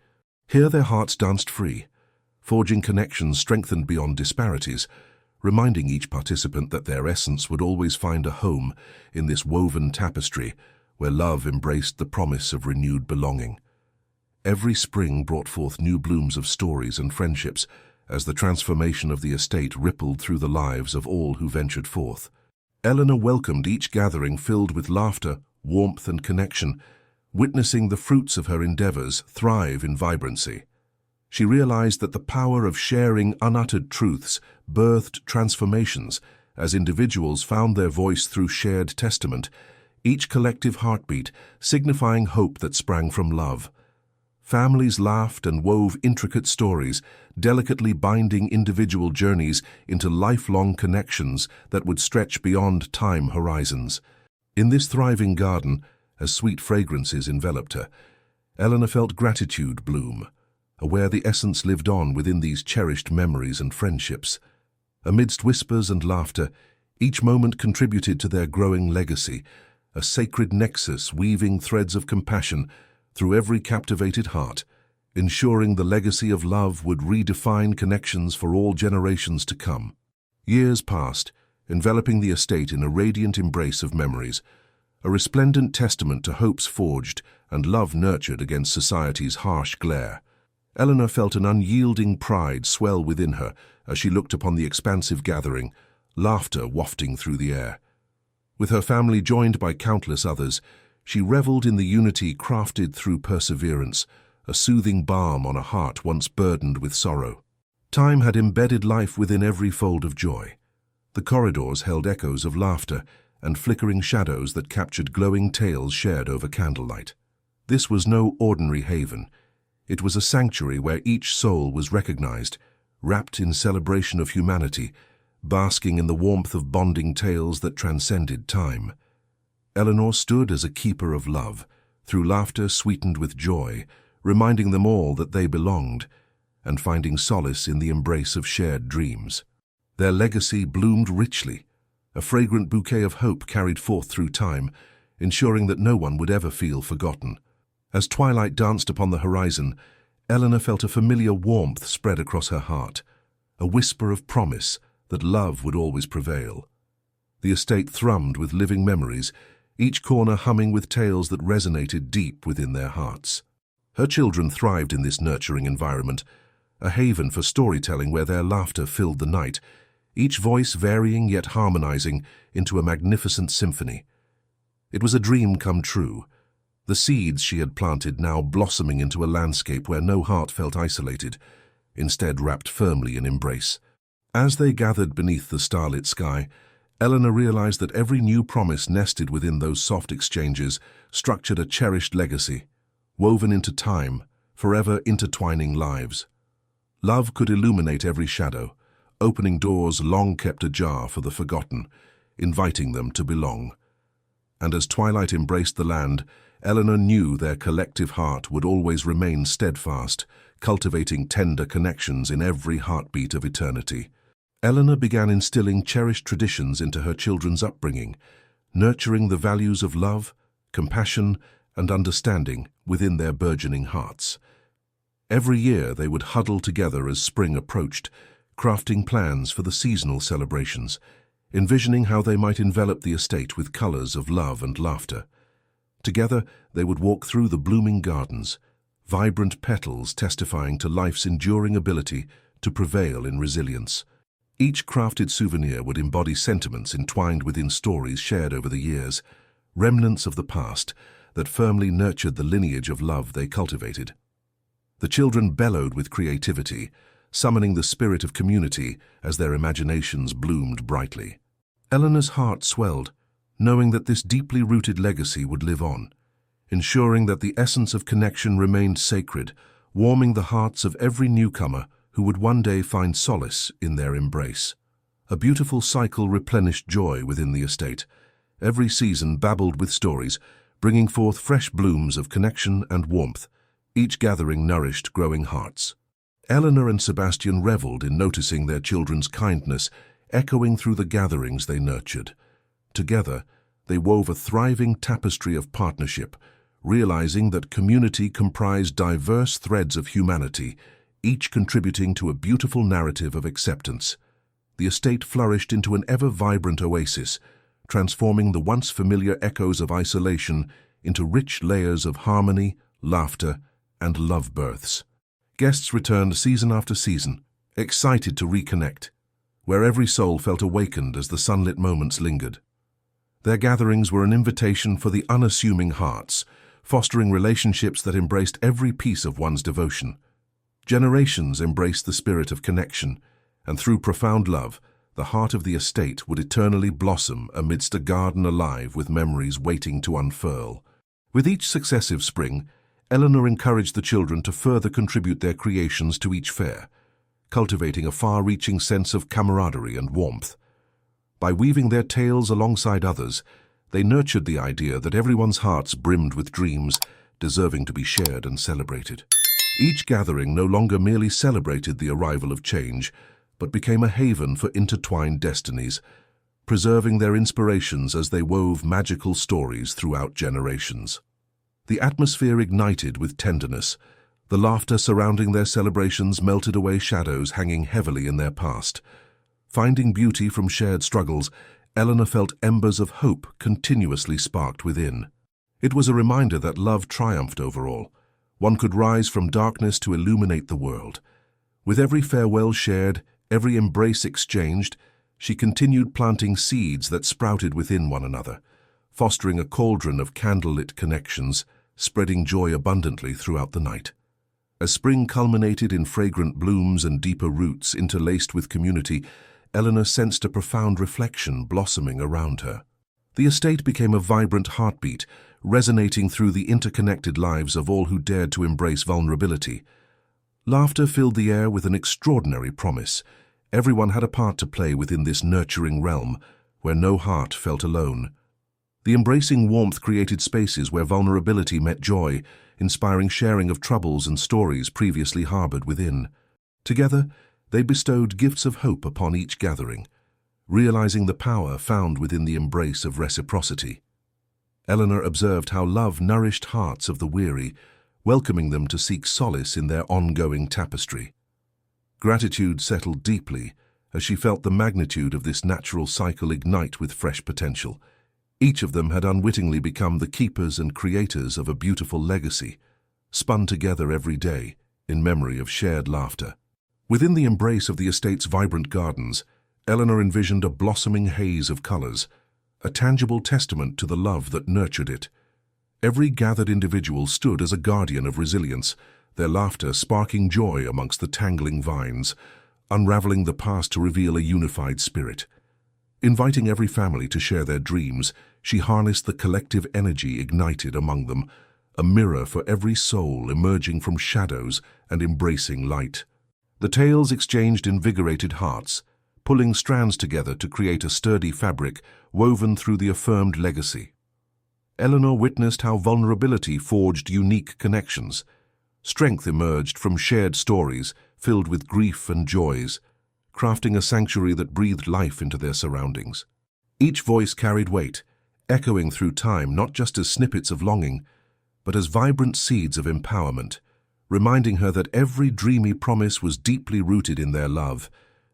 Here their hearts danced free, forging connections strengthened beyond disparities, reminding each participant that their essence would always find a home in this woven tapestry where love embraced the promise of renewed belonging. Every spring brought forth new blooms of stories and friendships as the transformation of the estate rippled through the lives of all who ventured forth. Eleanor welcomed each gathering filled with laughter, warmth, and connection, witnessing the fruits of her endeavors thrive in vibrancy. She realized that the power of sharing unuttered truths birthed transformations as individuals found their voice through shared testament, each collective heartbeat signifying hope that sprang from love. Families laughed and wove intricate stories, delicately binding individual journeys into lifelong connections that would stretch beyond time horizons. In this thriving garden, as sweet fragrances enveloped her, Eleanor felt gratitude bloom, aware the essence lived on within these cherished memories and friendships. Amidst whispers and laughter, each moment contributed to their growing legacy, a sacred nexus weaving threads of compassion through every captivated heart, ensuring the legacy of love would redefine connections for all generations to come. Years passed, enveloping the estate in a radiant embrace of memories, a resplendent testament to hopes forged and love nurtured against society's harsh glare. Eleanor felt an unyielding pride swell within her as she looked upon the expansive gathering, laughter wafting through the air. With her family joined by countless others, she reveled in the unity crafted through perseverance, a soothing balm on a heart once burdened with sorrow. Time had embedded life within every fold of joy. The corridors held echoes of laughter and flickering shadows that captured glowing tales shared over candlelight. This was no ordinary haven. It was a sanctuary where each soul was recognized, wrapped in celebration of humanity, basking in the warmth of bonding tales that transcended time. Eleanor stood as a keeper of love, through laughter sweetened with joy, reminding them all that they belonged, and finding solace in the embrace of shared dreams. Their legacy bloomed richly, a fragrant bouquet of hope carried forth through time, ensuring that no one would ever feel forgotten. As twilight danced upon the horizon, Eleanor felt a familiar warmth spread across her heart, a whisper of promise that love would always prevail. The estate thrummed with living memories, each corner humming with tales that resonated deep within their hearts. Her children thrived in this nurturing environment, a haven for storytelling where their laughter filled the night, each voice varying yet harmonizing into a magnificent symphony. It was a dream come true, the seeds she had planted now blossoming into a landscape where no heart felt isolated, instead wrapped firmly in embrace. As they gathered beneath the starlit sky, Eleanor realized that every new promise nested within those soft exchanges structured a cherished legacy, woven into time, forever intertwining lives. Love could illuminate every shadow, opening doors long kept ajar for the forgotten, inviting them to belong. And as twilight embraced the land, Eleanor knew their collective heart would always remain steadfast, cultivating tender connections in every heartbeat of eternity. Eleanor began instilling cherished traditions into her children's upbringing, nurturing the values of love, compassion, and understanding within their burgeoning hearts. Every year they would huddle together as spring approached, crafting plans for the seasonal celebrations, envisioning how they might envelop the estate with colors of love and laughter. Together they would walk through the blooming gardens, vibrant petals testifying to life's enduring ability to prevail in resilience. Each crafted souvenir would embody sentiments entwined within stories shared over the years, remnants of the past that firmly nurtured the lineage of love they cultivated. The children bellowed with creativity, summoning the spirit of community as their imaginations bloomed brightly. Eleanor's heart swelled, knowing that this deeply rooted legacy would live on, ensuring that the essence of connection remained sacred, warming the hearts of every newcomer who would one day find solace in their embrace. A beautiful cycle replenished joy within the estate. Every season babbled with stories, bringing forth fresh blooms of connection and warmth. Each gathering nourished growing hearts. Eleanor and Sebastian reveled in noticing their children's kindness echoing through the gatherings they nurtured. Together, they wove a thriving tapestry of partnership, realizing that community comprised diverse threads of humanity, each contributing to a beautiful narrative of acceptance. The estate flourished into an ever-vibrant oasis, transforming the once familiar echoes of isolation into rich layers of harmony, laughter, and love births. Guests returned season after season, excited to reconnect, where every soul felt awakened as the sunlit moments lingered. Their gatherings were an invitation for the unassuming hearts, fostering relationships that embraced every piece of one's devotion. Generations embraced the spirit of connection, and through profound love, the heart of the estate would eternally blossom amidst a garden alive with memories waiting to unfurl. With each successive spring, Eleanor encouraged the children to further contribute their creations to each fair, cultivating a far-reaching sense of camaraderie and warmth. By weaving their tales alongside others, they nurtured the idea that everyone's hearts brimmed with dreams, deserving to be shared and celebrated. Each gathering no longer merely celebrated the arrival of change, but became a haven for intertwined destinies, preserving their inspirations as they wove magical stories throughout generations. The atmosphere ignited with tenderness. The laughter surrounding their celebrations melted away shadows hanging heavily in their past. Finding beauty from shared struggles, Eleanor felt embers of hope continuously sparked within. It was a reminder that love triumphed over all. One could rise from darkness to illuminate the world. With every farewell shared, every embrace exchanged, she continued planting seeds that sprouted within one another, fostering a cauldron of candlelit connections, spreading joy abundantly throughout the night. As spring culminated in fragrant blooms and deeper roots interlaced with community, Eleanor sensed a profound reflection blossoming around her. The estate became a vibrant heartbeat, resonating through the interconnected lives of all who dared to embrace vulnerability. Laughter filled the air with an extraordinary promise. Everyone had a part to play within this nurturing realm, where no heart felt alone. The embracing warmth created spaces where vulnerability met joy, inspiring sharing of troubles and stories previously harbored within. Together, they bestowed gifts of hope upon each gathering, realizing the power found within the embrace of reciprocity. Eleanor observed how love nourished hearts of the weary, welcoming them to seek solace in their ongoing tapestry. Gratitude settled deeply as she felt the magnitude of this natural cycle ignite with fresh potential. Each of them had unwittingly become the keepers and creators of a beautiful legacy, spun together every day in memory of shared laughter. Within the embrace of the estate's vibrant gardens, Eleanor envisioned a blossoming haze of colors, a tangible testament to the love that nurtured it. Every gathered individual stood as a guardian of resilience, their laughter sparking joy amongst the tangling vines, unraveling the past to reveal a unified spirit. Inviting every family to share their dreams, she harnessed the collective energy ignited among them, a mirror for every soul emerging from shadows and embracing light. The tales exchanged invigorated hearts, pulling strands together to create a sturdy fabric woven through the affirmed legacy. Eleanor witnessed how vulnerability forged unique connections. Strength emerged from shared stories filled with grief and joys, crafting a sanctuary that breathed life into their surroundings. Each voice carried weight, echoing through time not just as snippets of longing, but as vibrant seeds of empowerment, reminding her that every dreamy promise was deeply rooted in their love,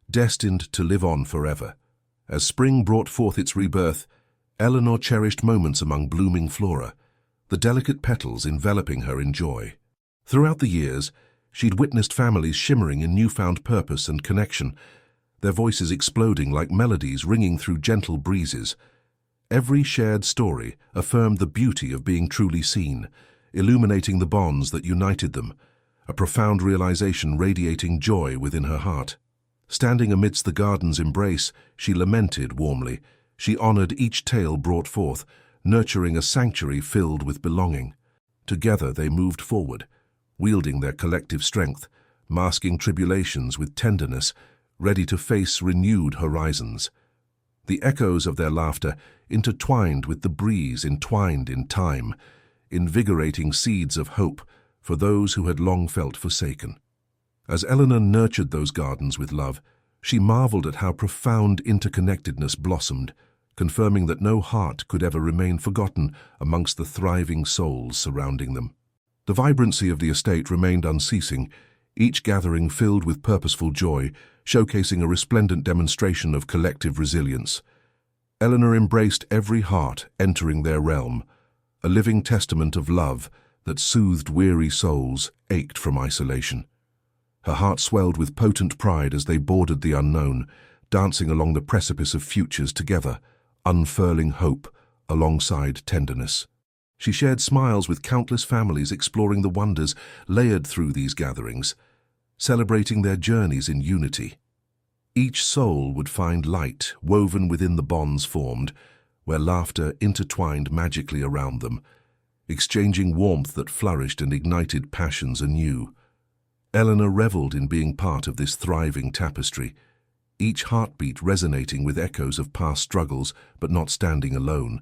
destined to live on forever. As spring brought forth its rebirth, Eleanor cherished moments among blooming flora, the delicate petals enveloping her in joy. Throughout the years, she'd witnessed families shimmering in newfound purpose and connection, their voices exploding like melodies ringing through gentle breezes. Every shared story affirmed the beauty of being truly seen, illuminating the bonds that united them, a profound realization radiating joy within her heart. Standing amidst the garden's embrace, she lamented warmly. She honored each tale brought forth, nurturing a sanctuary filled with belonging. Together they moved forward, wielding their collective strength, masking tribulations with tenderness, ready to face renewed horizons. The echoes of their laughter intertwined with the breeze entwined in time, invigorating seeds of hope for those who had long felt forsaken. As Eleanor nurtured those gardens with love, she marveled at how profound interconnectedness blossomed, confirming that no heart could ever remain forgotten amongst the thriving souls surrounding them. The vibrancy of the estate remained unceasing, each gathering filled with purposeful joy, showcasing a resplendent demonstration of collective resilience. Eleanor embraced every heart entering their realm, a living testament of love that soothed weary souls ached from isolation. Her heart swelled with potent pride as they boarded the unknown, dancing along the precipice of futures together, unfurling hope alongside tenderness. She shared smiles with countless families exploring the wonders layered through these gatherings, celebrating their journeys in unity. Each soul would find light woven within the bonds formed, where laughter intertwined magically around them, exchanging warmth that flourished and ignited passions anew. Eleanor reveled in being part of this thriving tapestry, each heartbeat resonating with echoes of past struggles but not standing alone,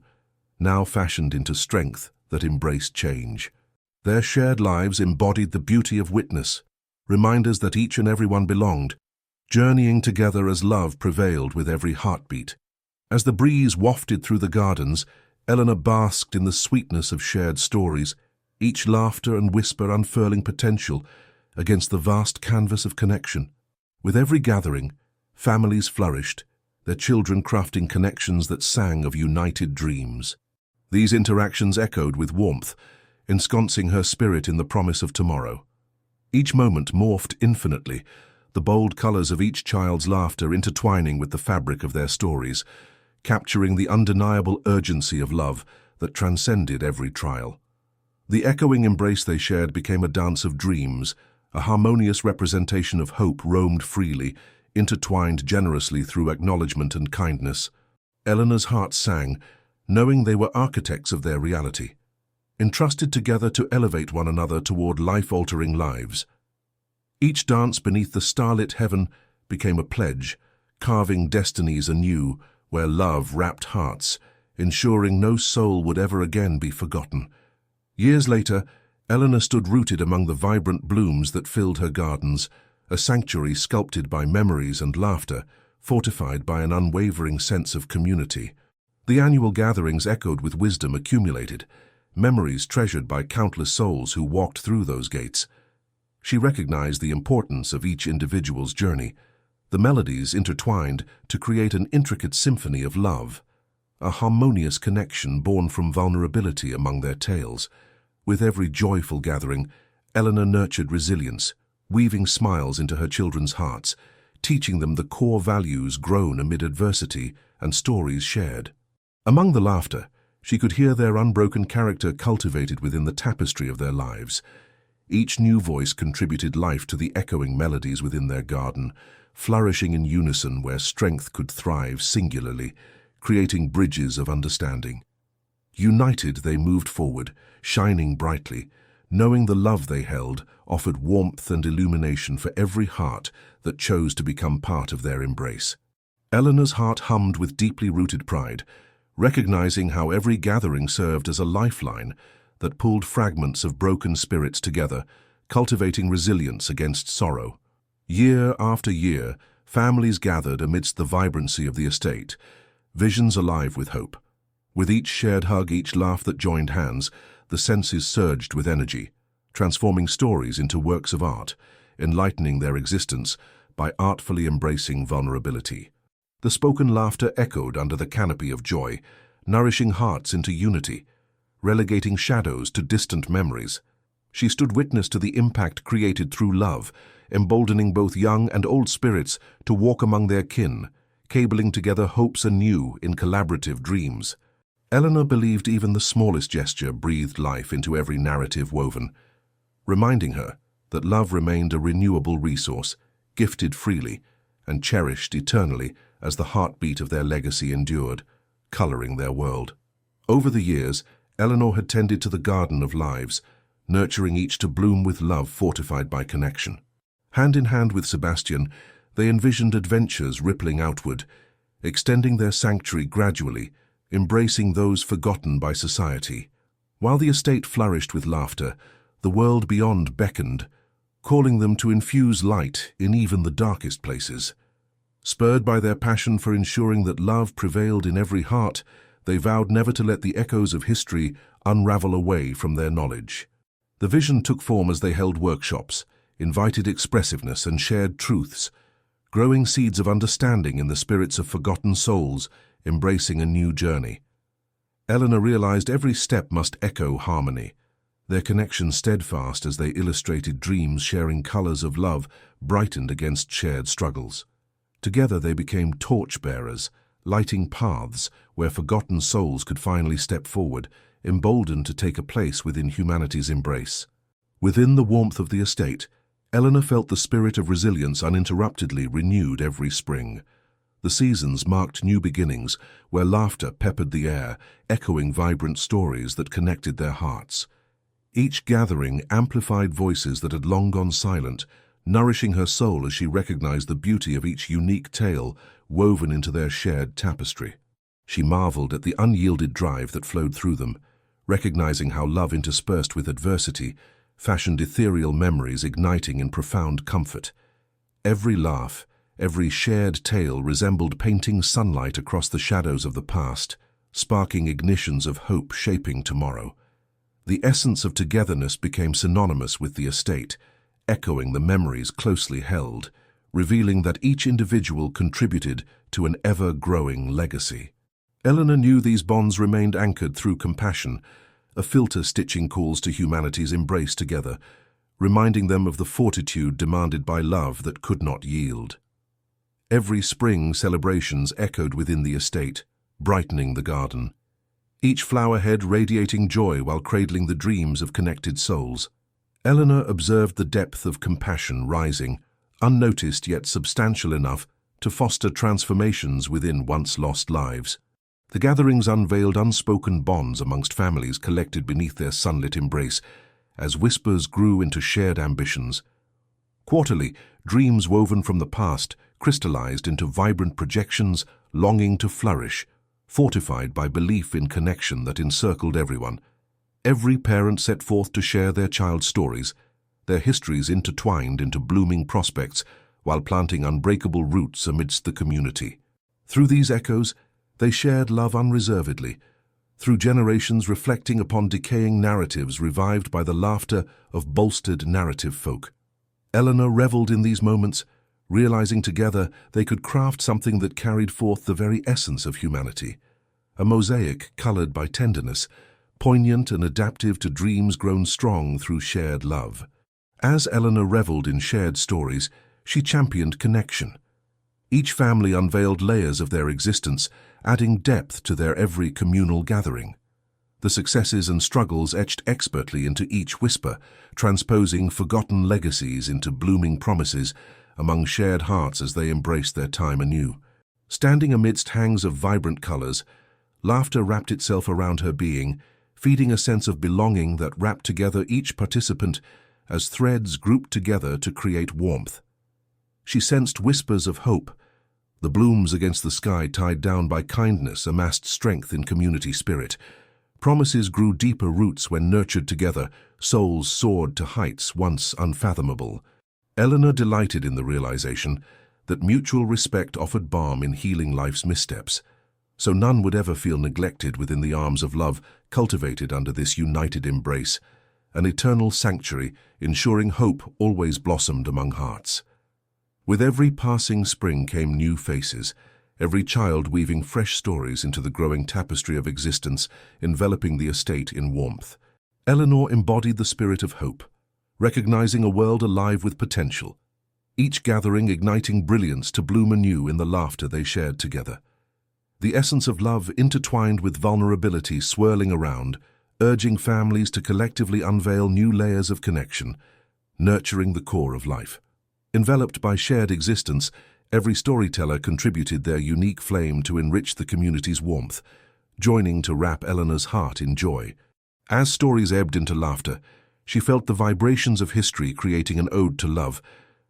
now fashioned into strength that embraced change. Their shared lives embodied the beauty of witness, reminders that each and everyone belonged, journeying together as love prevailed with every heartbeat. As the breeze wafted through the gardens, Eleanor basked in the sweetness of shared stories, each laughter and whisper unfurling potential against the vast canvas of connection. With every gathering, families flourished, their children crafting connections that sang of united dreams. These interactions echoed with warmth, ensconcing her spirit in the promise of tomorrow. Each moment morphed infinitely, the bold colors of each child's laughter intertwining with the fabric of their stories, capturing the undeniable urgency of love that transcended every trial. The echoing embrace they shared became a dance of dreams, a harmonious representation of hope roamed freely, intertwined generously through acknowledgement and kindness. Eleanor's heart sang, knowing they were architects of their reality, entrusted together to elevate one another toward life-altering lives. Each dance beneath the starlit heaven became a pledge, carving destinies anew where love wrapped hearts, ensuring no soul would ever again be forgotten. Years later, Eleanor stood rooted among the vibrant blooms that filled her gardens, a sanctuary sculpted by memories and laughter, fortified by an unwavering sense of community. The annual gatherings echoed with wisdom accumulated, memories treasured by countless souls who walked through those gates. She recognized the importance of each individual's journey, the melodies intertwined to create an intricate symphony of love, a harmonious connection born from vulnerability among their tales. With every joyful gathering, Eleanor nurtured resilience, weaving smiles into her children's hearts, teaching them the core values grown amid adversity and stories shared. Among the laughter, she could hear their unbroken character cultivated within the tapestry of their lives. Each new voice contributed life to the echoing melodies within their garden, flourishing in unison where strength could thrive singularly, creating bridges of understanding. United, they moved forward, shining brightly, knowing the love they held offered warmth and illumination for every heart that chose to become part of their embrace. Eleanor's heart hummed with deeply rooted pride, recognizing how every gathering served as a lifeline that pulled fragments of broken spirits together, cultivating resilience against sorrow. Year after year, families gathered amidst the vibrancy of the estate, visions alive with hope. With each shared hug, each laugh that joined hands, the senses surged with energy, transforming stories into works of art, enlightening their existence by artfully embracing vulnerability. The spoken laughter echoed under the canopy of joy, nourishing hearts into unity, relegating shadows to distant memories. She stood witness to the impact created through love, emboldening both young and old spirits to walk among their kin, cabling together hopes anew in collaborative dreams. Eleanor believed even the smallest gesture breathed life into every narrative woven, reminding her that love remained a renewable resource, gifted freely and cherished eternally as the heartbeat of their legacy endured, coloring their world. Over the years, Eleanor had tended to the garden of lives, nurturing each to bloom with love fortified by connection. Hand in hand with Sebastian, they envisioned adventures rippling outward, extending their sanctuary gradually, embracing those forgotten by society. While the estate flourished with laughter, the world beyond beckoned, calling them to infuse light in even the darkest places. Spurred by their passion for ensuring that love prevailed in every heart, they vowed never to let the echoes of history unravel away from their knowledge. The vision took form as they held workshops, invited expressiveness and shared truths, growing seeds of understanding in the spirits of forgotten souls embracing a new journey. Eleanor realized every step must echo harmony, their connection steadfast as they illustrated dreams sharing colors of love brightened against shared struggles. Together they became torch-bearers, lighting paths where forgotten souls could finally step forward, emboldened to take a place within humanity's embrace. Within the warmth of the estate, Eleanor felt the spirit of resilience uninterruptedly renewed every spring. The seasons marked new beginnings, where laughter peppered the air, echoing vibrant stories that connected their hearts. Each gathering amplified voices that had long gone silent, nourishing her soul as she recognized the beauty of each unique tale woven into their shared tapestry. She marveled at the unyielded drive that flowed through them, recognizing how love interspersed with adversity fashioned ethereal memories igniting in profound comfort. Every laugh, every shared tale resembled painting sunlight across the shadows of the past, sparking ignitions of hope shaping tomorrow. The essence of togetherness became synonymous with the estate, echoing the memories closely held, revealing that each individual contributed to an ever-growing legacy. Eleanor knew these bonds remained anchored through compassion, a filter stitching calls to humanity's embrace together, reminding them of the fortitude demanded by love that could not yield. Every spring celebrations echoed within the estate, brightening the garden, each flower head radiating joy while cradling the dreams of connected souls. Eleanor observed the depth of compassion rising, unnoticed yet substantial enough to foster transformations within once lost lives. The gatherings unveiled unspoken bonds amongst families collected beneath their sunlit embrace, as whispers grew into shared ambitions. Quarterly, dreams woven from the past crystallized into vibrant projections longing to flourish, fortified by belief in connection that encircled everyone. Every parent set forth to share their child's stories, their histories intertwined into blooming prospects while planting unbreakable roots amidst the community. Through these echoes, they shared love unreservedly, through generations reflecting upon decaying narratives revived by the laughter of bolstered narrative folk. Eleanor reveled in these moments, realizing together they could craft something that carried forth the very essence of humanity, a mosaic colored by tenderness, poignant and adaptive to dreams grown strong through shared love. As Eleanor reveled in shared stories, she championed connection. Each family unveiled layers of their existence, adding depth to their every communal gathering. The successes and struggles etched expertly into each whisper, transposing forgotten legacies into blooming promises among shared hearts as they embraced their time anew. Standing amidst hangs of vibrant colors, laughter wrapped itself around her being, feeding a sense of belonging that wrapped together each participant as threads grouped together to create warmth. She sensed whispers of hope. The blooms against the sky tied down by kindness amassed strength in community spirit. Promises grew deeper roots when nurtured together, souls soared to heights once unfathomable. Eleanor delighted in the realization that mutual respect offered balm in healing life's missteps. so none would ever feel neglected within the arms of love cultivated under this united embrace, an eternal sanctuary ensuring hope always blossomed among hearts. With every passing spring came new faces, every child weaving fresh stories into the growing tapestry of existence, enveloping the estate in warmth. Eleanor embodied the spirit of hope, recognizing a world alive with potential, each gathering igniting brilliance to bloom anew in the laughter they shared together. The essence of love intertwined with vulnerability swirling around, urging families to collectively unveil new layers of connection, nurturing the core of life. Enveloped by shared existence, every storyteller contributed their unique flame to enrich the community's warmth, joining to wrap Eleanor's heart in joy. As stories ebbed into laughter, she felt the vibrations of history creating an ode to love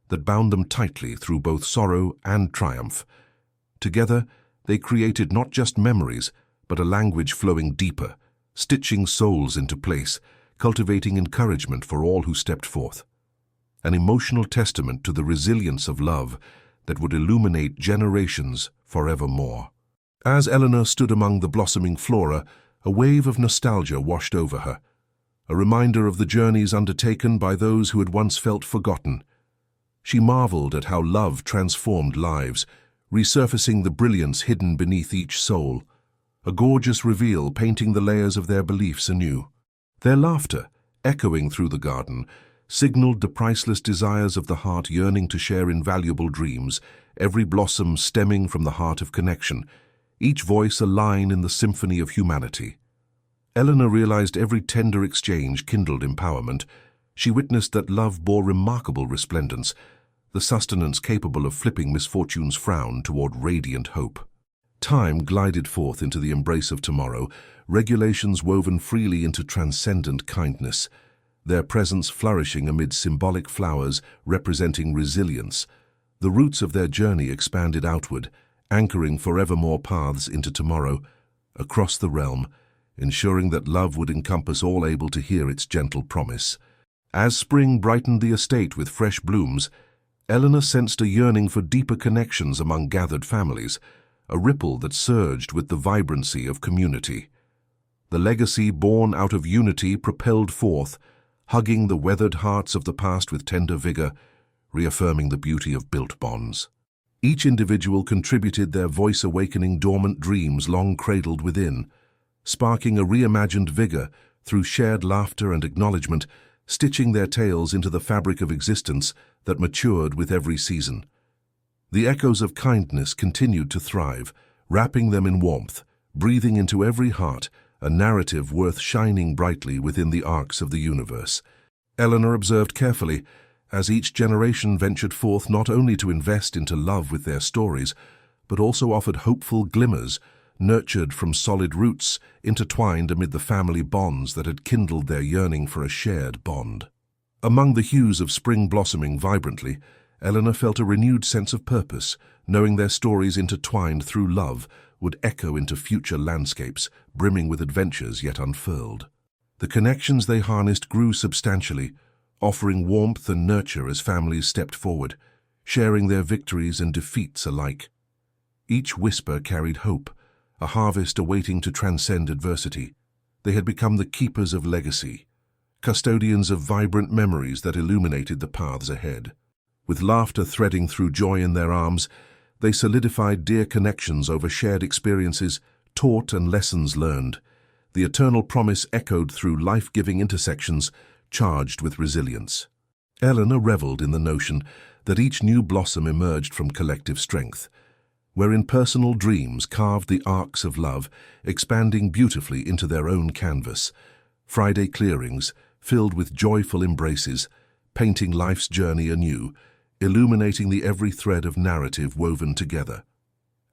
that bound them tightly through both sorrow and triumph. Together, they created not just memories, but a language flowing deeper, stitching souls into place, cultivating encouragement for all who stepped forth. An emotional testament to the resilience of love that would illuminate generations forevermore. As Eleanor stood among the blossoming flora, a wave of nostalgia washed over her, a reminder of the journeys undertaken by those who had once felt forgotten. She marveled at how love transformed lives, resurfacing the brilliance hidden beneath each soul, a gorgeous reveal painting the layers of their beliefs anew. Their laughter, echoing through the garden, signaled the priceless desires of the heart yearning to share invaluable dreams, every blossom stemming from the heart of connection, each voice a line in the symphony of humanity. Eleanor realized every tender exchange kindled empowerment. She witnessed that love bore remarkable resplendence, the sustenance capable of flipping misfortune's frown toward radiant hope. Time glided forth into the embrace of tomorrow, regulations woven freely into transcendent kindness, their presence flourishing amid symbolic flowers representing resilience. The roots of their journey expanded outward, anchoring forevermore paths into tomorrow, across the realm, ensuring that love would encompass all able to hear its gentle promise. As spring brightened the estate with fresh blooms, Eleanor sensed a yearning for deeper connections among gathered families, a ripple that surged with the vibrancy of community. The legacy born out of unity propelled forth, hugging the weathered hearts of the past with tender vigor, reaffirming the beauty of built bonds. Each individual contributed their voice awakening dormant dreams long cradled within, sparking a reimagined vigor through shared laughter and acknowledgement, stitching their tales into the fabric of existence that matured with every season. The echoes of kindness continued to thrive, wrapping them in warmth, breathing into every heart, a narrative worth shining brightly within the arcs of the universe. Eleanor observed carefully, as each generation ventured forth not only to invest into love with their stories, but also offered hopeful glimmers, nurtured from solid roots, intertwined amid the family bonds that had kindled their yearning for a shared bond. Among the hues of spring blossoming vibrantly, Eleanor felt a renewed sense of purpose, knowing their stories intertwined through love would echo into future landscapes, brimming with adventures yet unfurled. The connections they harnessed grew substantially, offering warmth and nurture as families stepped forward, sharing their victories and defeats alike. Each whisper carried hope, a harvest awaiting to transcend adversity. They had become the keepers of legacy, custodians of vibrant memories that illuminated the paths ahead. With laughter threading through joy in their arms, they solidified dear connections over shared experiences, taught and lessons learned. The eternal promise echoed through life-giving intersections, charged with resilience. Eleanor reveled in the notion that each new blossom emerged from collective strength, wherein personal dreams carved the arcs of love, expanding beautifully into their own canvas. Friday clearings, filled with joyful embraces, painting life's journey anew, illuminating the every thread of narrative woven together.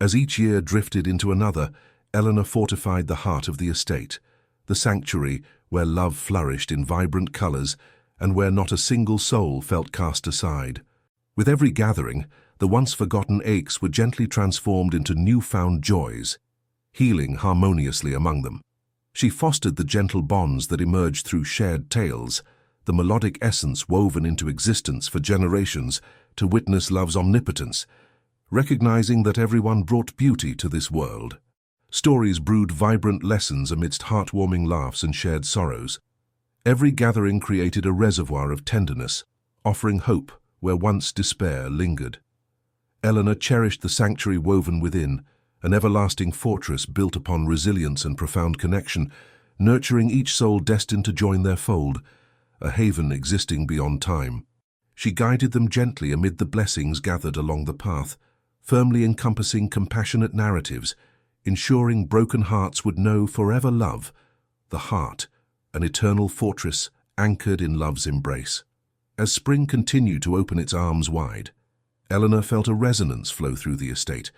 As each year drifted into another, Eleanor fortified the heart of the estate, the sanctuary where love flourished in vibrant colors and where not a single soul felt cast aside. With every gathering, the once forgotten aches were gently transformed into newfound joys, healing harmoniously among them. She fostered the gentle bonds that emerged through shared tales, the melodic essence woven into existence for generations to witness love's omnipotence, recognizing that everyone brought beauty to this world. Stories brewed vibrant lessons amidst heartwarming laughs and shared sorrows. Every gathering created a reservoir of tenderness, offering hope where once despair lingered. Eleanor cherished the sanctuary woven within, an everlasting fortress built upon resilience and profound connection, nurturing each soul destined to join their fold, a haven existing beyond time. She guided them gently amid the blessings gathered along the path, firmly encompassing compassionate narratives, ensuring broken hearts would know forever love, the heart, an eternal fortress anchored in love's embrace. As spring continued to open its arms wide, Eleanor felt a resonance flow through the estate,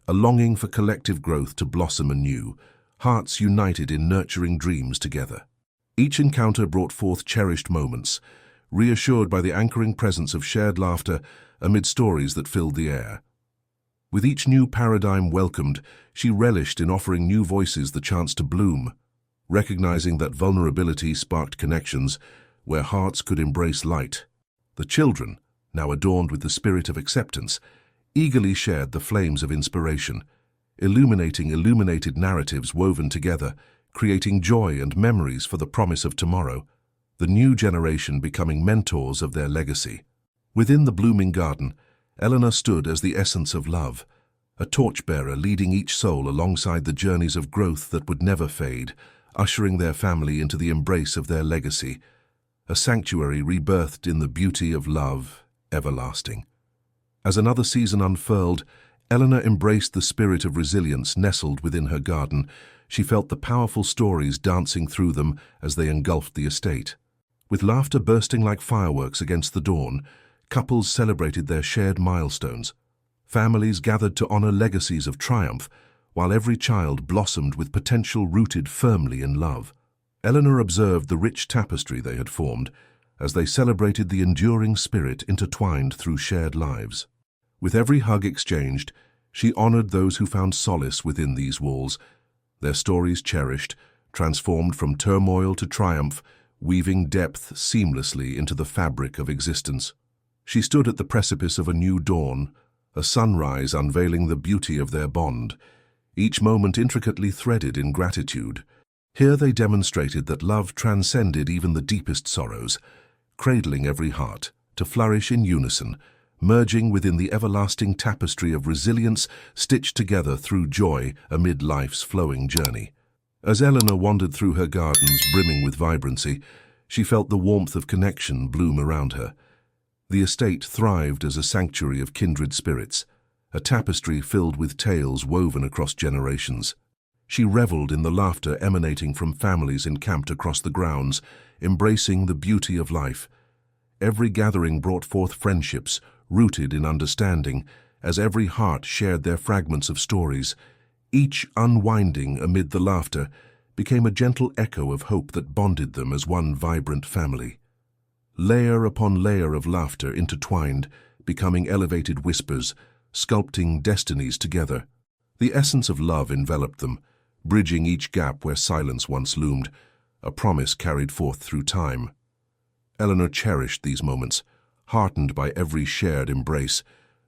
a longing for collective growth to blossom anew, hearts united in nurturing dreams together. Each encounter brought forth cherished moments, reassured by the anchoring presence of shared laughter amid stories that filled the air. With each new paradigm welcomed, she relished in offering new voices the chance to bloom, recognizing that vulnerability sparked connections where hearts could embrace light. The children, now adorned with the spirit of acceptance, eagerly shared the flames of inspiration, illuminated narratives woven together, creating joy and memories for the promise of tomorrow, the new generation becoming mentors of their legacy. Within the blooming garden, Eleanor stood as the essence of love, a torchbearer leading each soul alongside the journeys of growth that would never fade, ushering their family into the embrace of their legacy, a sanctuary rebirthed in the beauty of love, everlasting. As another season unfurled, Eleanor embraced the spirit of resilience nestled within her garden. She felt the powerful stories dancing through them as they engulfed the estate. With laughter bursting like fireworks against the dawn, couples celebrated their shared milestones. Families gathered to honor legacies of triumph, while every child blossomed with potential rooted firmly in love. Eleanor observed the rich tapestry they had formed as they celebrated the enduring spirit intertwined through shared lives. With every hug exchanged, she honored those who found solace within these walls, their stories cherished, transformed from turmoil to triumph, weaving depth seamlessly into the fabric of existence. She stood at the precipice of a new dawn, a sunrise unveiling the beauty of their bond, each moment intricately threaded in gratitude. Here they demonstrated that love transcended even the deepest sorrows, cradling every heart to flourish in unison, merging within the everlasting tapestry of resilience stitched together through joy amid life's flowing journey. As Eleanor wandered through her gardens brimming with vibrancy, she felt the warmth of connection bloom around her. The estate thrived as a sanctuary of kindred spirits, a tapestry filled with tales woven across generations. She reveled in the laughter emanating from families encamped across the grounds, embracing the beauty of life. Every gathering brought forth friendships, rooted in understanding, as every heart shared their fragments of stories. Each unwinding amid the laughter became a gentle echo of hope that bonded them as one vibrant family. Layer upon layer of laughter intertwined, becoming elevated whispers, sculpting destinies together. The essence of love enveloped them, bridging each gap where silence once loomed, a promise carried forth through time. Eleanor cherished these moments, heartened by every shared embrace,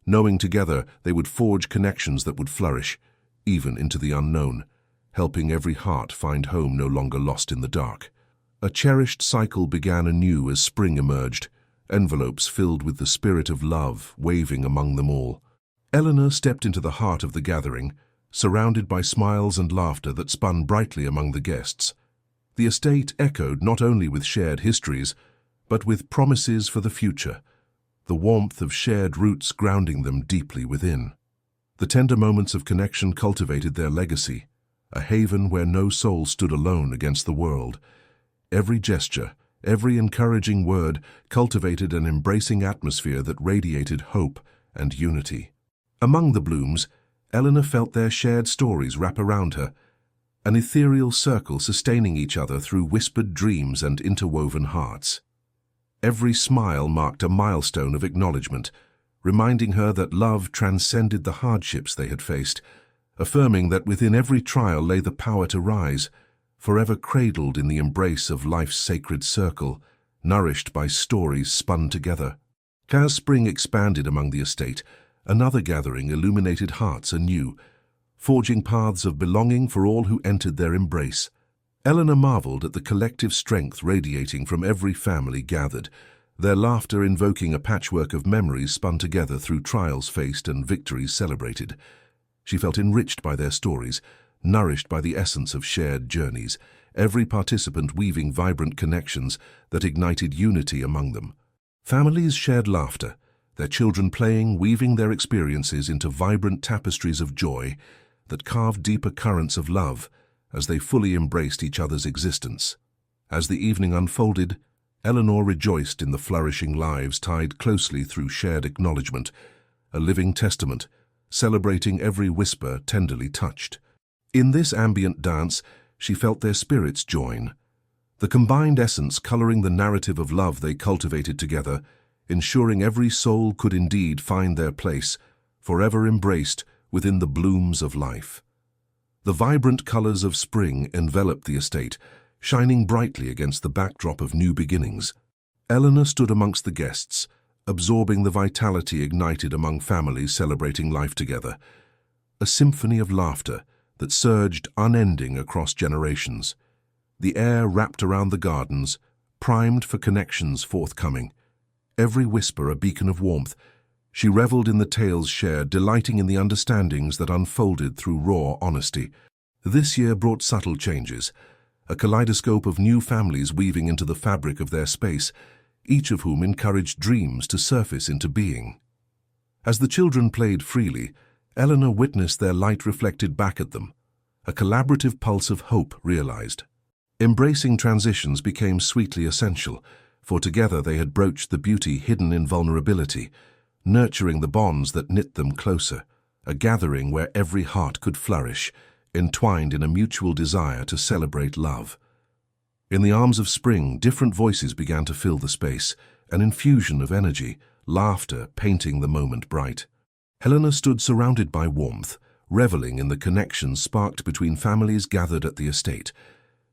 knowing together they would forge connections that would flourish, even into the unknown, helping every heart find home no longer lost in the dark. A cherished cycle began anew as spring emerged, envelopes filled with the spirit of love waving among them all. Eleanor stepped into the heart of the gathering, surrounded by smiles and laughter that spun brightly among the guests. The estate echoed not only with shared histories, but with promises for the future, the warmth of shared roots grounding them deeply within. The tender moments of connection cultivated their legacy, a haven where no soul stood alone against the world. Every gesture, every encouraging word cultivated an embracing atmosphere that radiated hope and unity. Among the blooms, Eleanor felt their shared stories wrap around her, an ethereal circle sustaining each other through whispered dreams and interwoven hearts. Every smile marked a milestone of acknowledgement, reminding her that love transcended the hardships they had faced, affirming that within every trial lay the power to rise, forever cradled in the embrace of life's sacred circle, nourished by stories spun together. As spring expanded among the estate, another gathering illuminated hearts anew, forging paths of belonging for all who entered their embrace. Eleanor marveled at the collective strength radiating from every family gathered, their laughter invoking a patchwork of memories spun together through trials faced and victories celebrated. She felt enriched by their stories, nourished by the essence of shared journeys, every participant weaving vibrant connections that ignited unity among them. Families shared laughter, their children playing, weaving their experiences into vibrant tapestries of joy that carved deeper currents of love as they fully embraced each other's existence. As the evening unfolded, Eleanor rejoiced in the flourishing lives tied closely through shared acknowledgement, a living testament, celebrating every whisper tenderly touched. In this ambient dance, she felt their spirits join, the combined essence coloring the narrative of love they cultivated together, ensuring every soul could indeed find their place, forever embraced within the blooms of life. The vibrant colors of spring enveloped the estate, shining brightly against the backdrop of new beginnings. Eleanor stood amongst the guests, absorbing the vitality ignited among families celebrating life together, a symphony of laughter that surged unending across generations. The air wrapped around the gardens, primed for connections forthcoming. Every whisper a beacon of warmth, she reveled in the tales shared, delighting in the understandings that unfolded through raw honesty. This year brought subtle changes, a kaleidoscope of new families weaving into the fabric of their space, each of whom encouraged dreams to surface into being. As the children played freely, Eleanor witnessed their light reflected back at them, a collaborative pulse of hope realized. Embracing transitions became sweetly essential, for together they had broached the beauty hidden in vulnerability, nurturing the bonds that knit them closer, a gathering where every heart could flourish, entwined in a mutual desire to celebrate love. In the arms of spring, different voices began to fill the space, an infusion of energy, laughter painting the moment bright. Eleanor stood surrounded by warmth, reveling in the connections sparked between families gathered at the estate,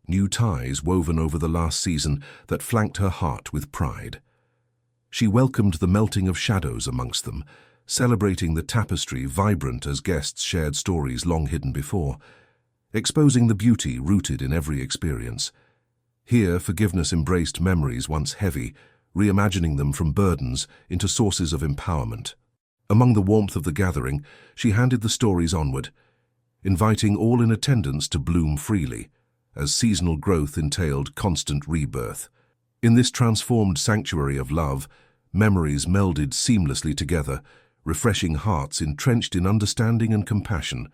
new ties woven over the last season that flanked her heart with pride. She welcomed the melting of shadows amongst them, celebrating the tapestry vibrant as guests shared stories long hidden before, exposing the beauty rooted in every experience. Here, forgiveness embraced memories once heavy, reimagining them from burdens into sources of empowerment. Among the warmth of the gathering, she handed the stories onward, inviting all in attendance to bloom freely, as seasonal growth entailed constant rebirth. In this transformed sanctuary of love, memories melded seamlessly together, refreshing hearts entrenched in understanding and compassion,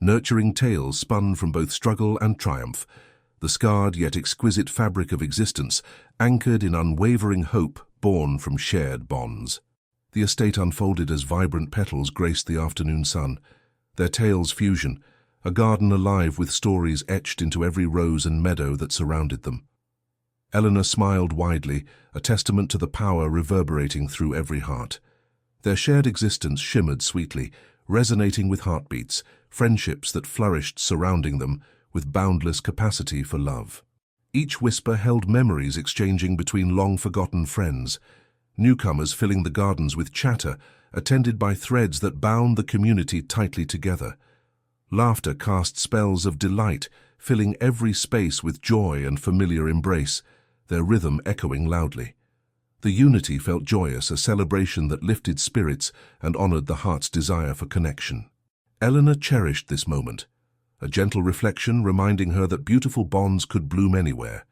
nurturing tales spun from both struggle and triumph, the scarred yet exquisite fabric of existence anchored in unwavering hope born from shared bonds. The estate unfolded as vibrant petals graced the afternoon sun, their tales fusion, a garden alive with stories etched into every rose and meadow that surrounded them. Eleanor smiled widely, a testament to the power reverberating through every heart. Their shared existence shimmered sweetly, resonating with heartbeats, friendships that flourished surrounding them with boundless capacity for love. Each whisper held memories exchanging between long-forgotten friends, newcomers filling the gardens with chatter, attended by threads that bound the community tightly together. Laughter cast spells of delight, filling every space with joy and familiar embrace, their rhythm echoing loudly. The unity felt joyous, a celebration that lifted spirits and honored the heart's desire for connection. Eleanor cherished this moment, a gentle reflection reminding her that beautiful bonds could bloom anywhere,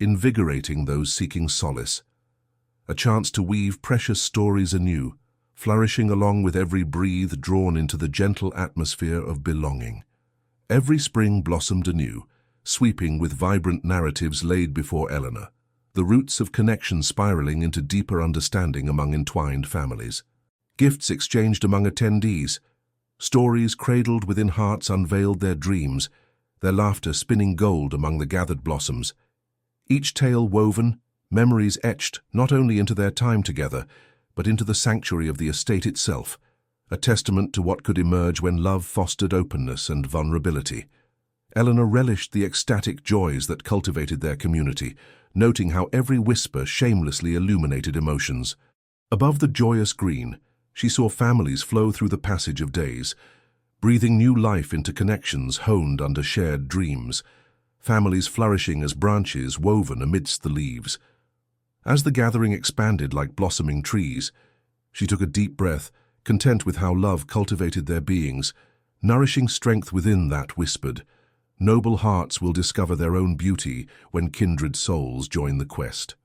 invigorating those seeking solace. A chance to weave precious stories anew, flourishing along with every breath drawn into the gentle atmosphere of belonging. Every spring blossomed anew, sweeping with vibrant narratives laid before Eleanor, the roots of connection spiraling into deeper understanding among entwined families. Gifts exchanged among attendees, stories cradled within hearts unveiled their dreams, their laughter spinning gold among the gathered blossoms. Each tale woven, memories etched not only into their time together, but into the sanctuary of the estate itself, a testament to what could emerge when love fostered openness and vulnerability. Eleanor relished the ecstatic joys that cultivated their community, noting how every whisper shamelessly illuminated emotions. Above the joyous green, she saw families flow through the passage of days, breathing new life into connections honed under shared dreams, families flourishing as branches woven amidst the leaves. As the gathering expanded like blossoming trees, she took a deep breath, content with how love cultivated their beings, nourishing strength within that whispered, "Noble hearts will discover their own beauty when kindred souls join the quest."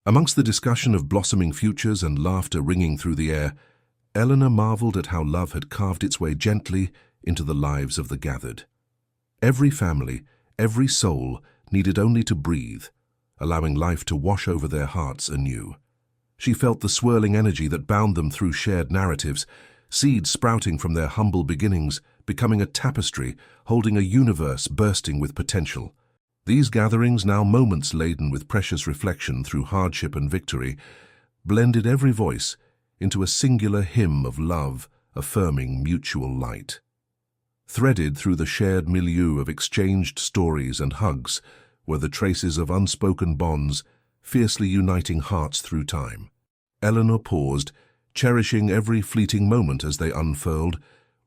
Amongst the discussion of blossoming futures and laughter ringing through the air, Eleanor marveled at how love had carved its way gently into the lives of the gathered. Every family, every soul needed only to breathe, allowing life to wash over their hearts anew. She felt the swirling energy that bound them through shared narratives, seeds sprouting from their humble beginnings, becoming a tapestry holding a universe bursting with potential. These gatherings, now moments laden with precious reflection through hardship and victory, blended every voice into a singular hymn of love, affirming mutual light. Threaded through the shared milieu of exchanged stories and hugs were the traces of unspoken bonds, fiercely uniting hearts through time. Eleanor paused, cherishing every fleeting moment as they unfurled,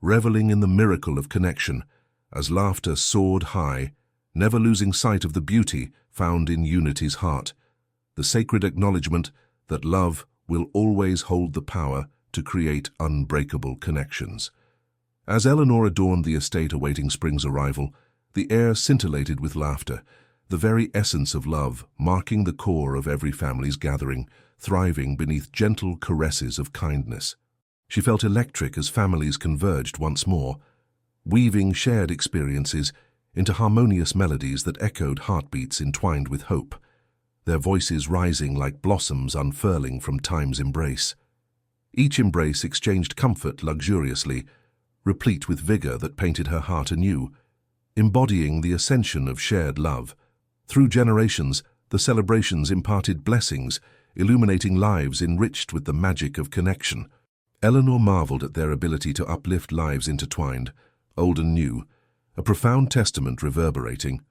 reveling in the miracle of connection, as laughter soared high, never losing sight of the beauty found in unity's heart, the sacred acknowledgement that love will always hold the power to create unbreakable connections. As Eleanor adorned the estate awaiting spring's arrival, the air scintillated with laughter, the very essence of love marking the core of every family's gathering, thriving beneath gentle caresses of kindness. She felt electric as families converged once more, weaving shared experiences into harmonious melodies that echoed heartbeats entwined with hope, their voices rising like blossoms unfurling from time's embrace. Each embrace exchanged comfort luxuriously, replete with vigor that painted her heart anew, embodying the ascension of shared love. Through generations, the celebrations imparted blessings, illuminating lives enriched with the magic of connection. Eleanor marveled at their ability to uplift lives intertwined, old and new, a profound testament reverberating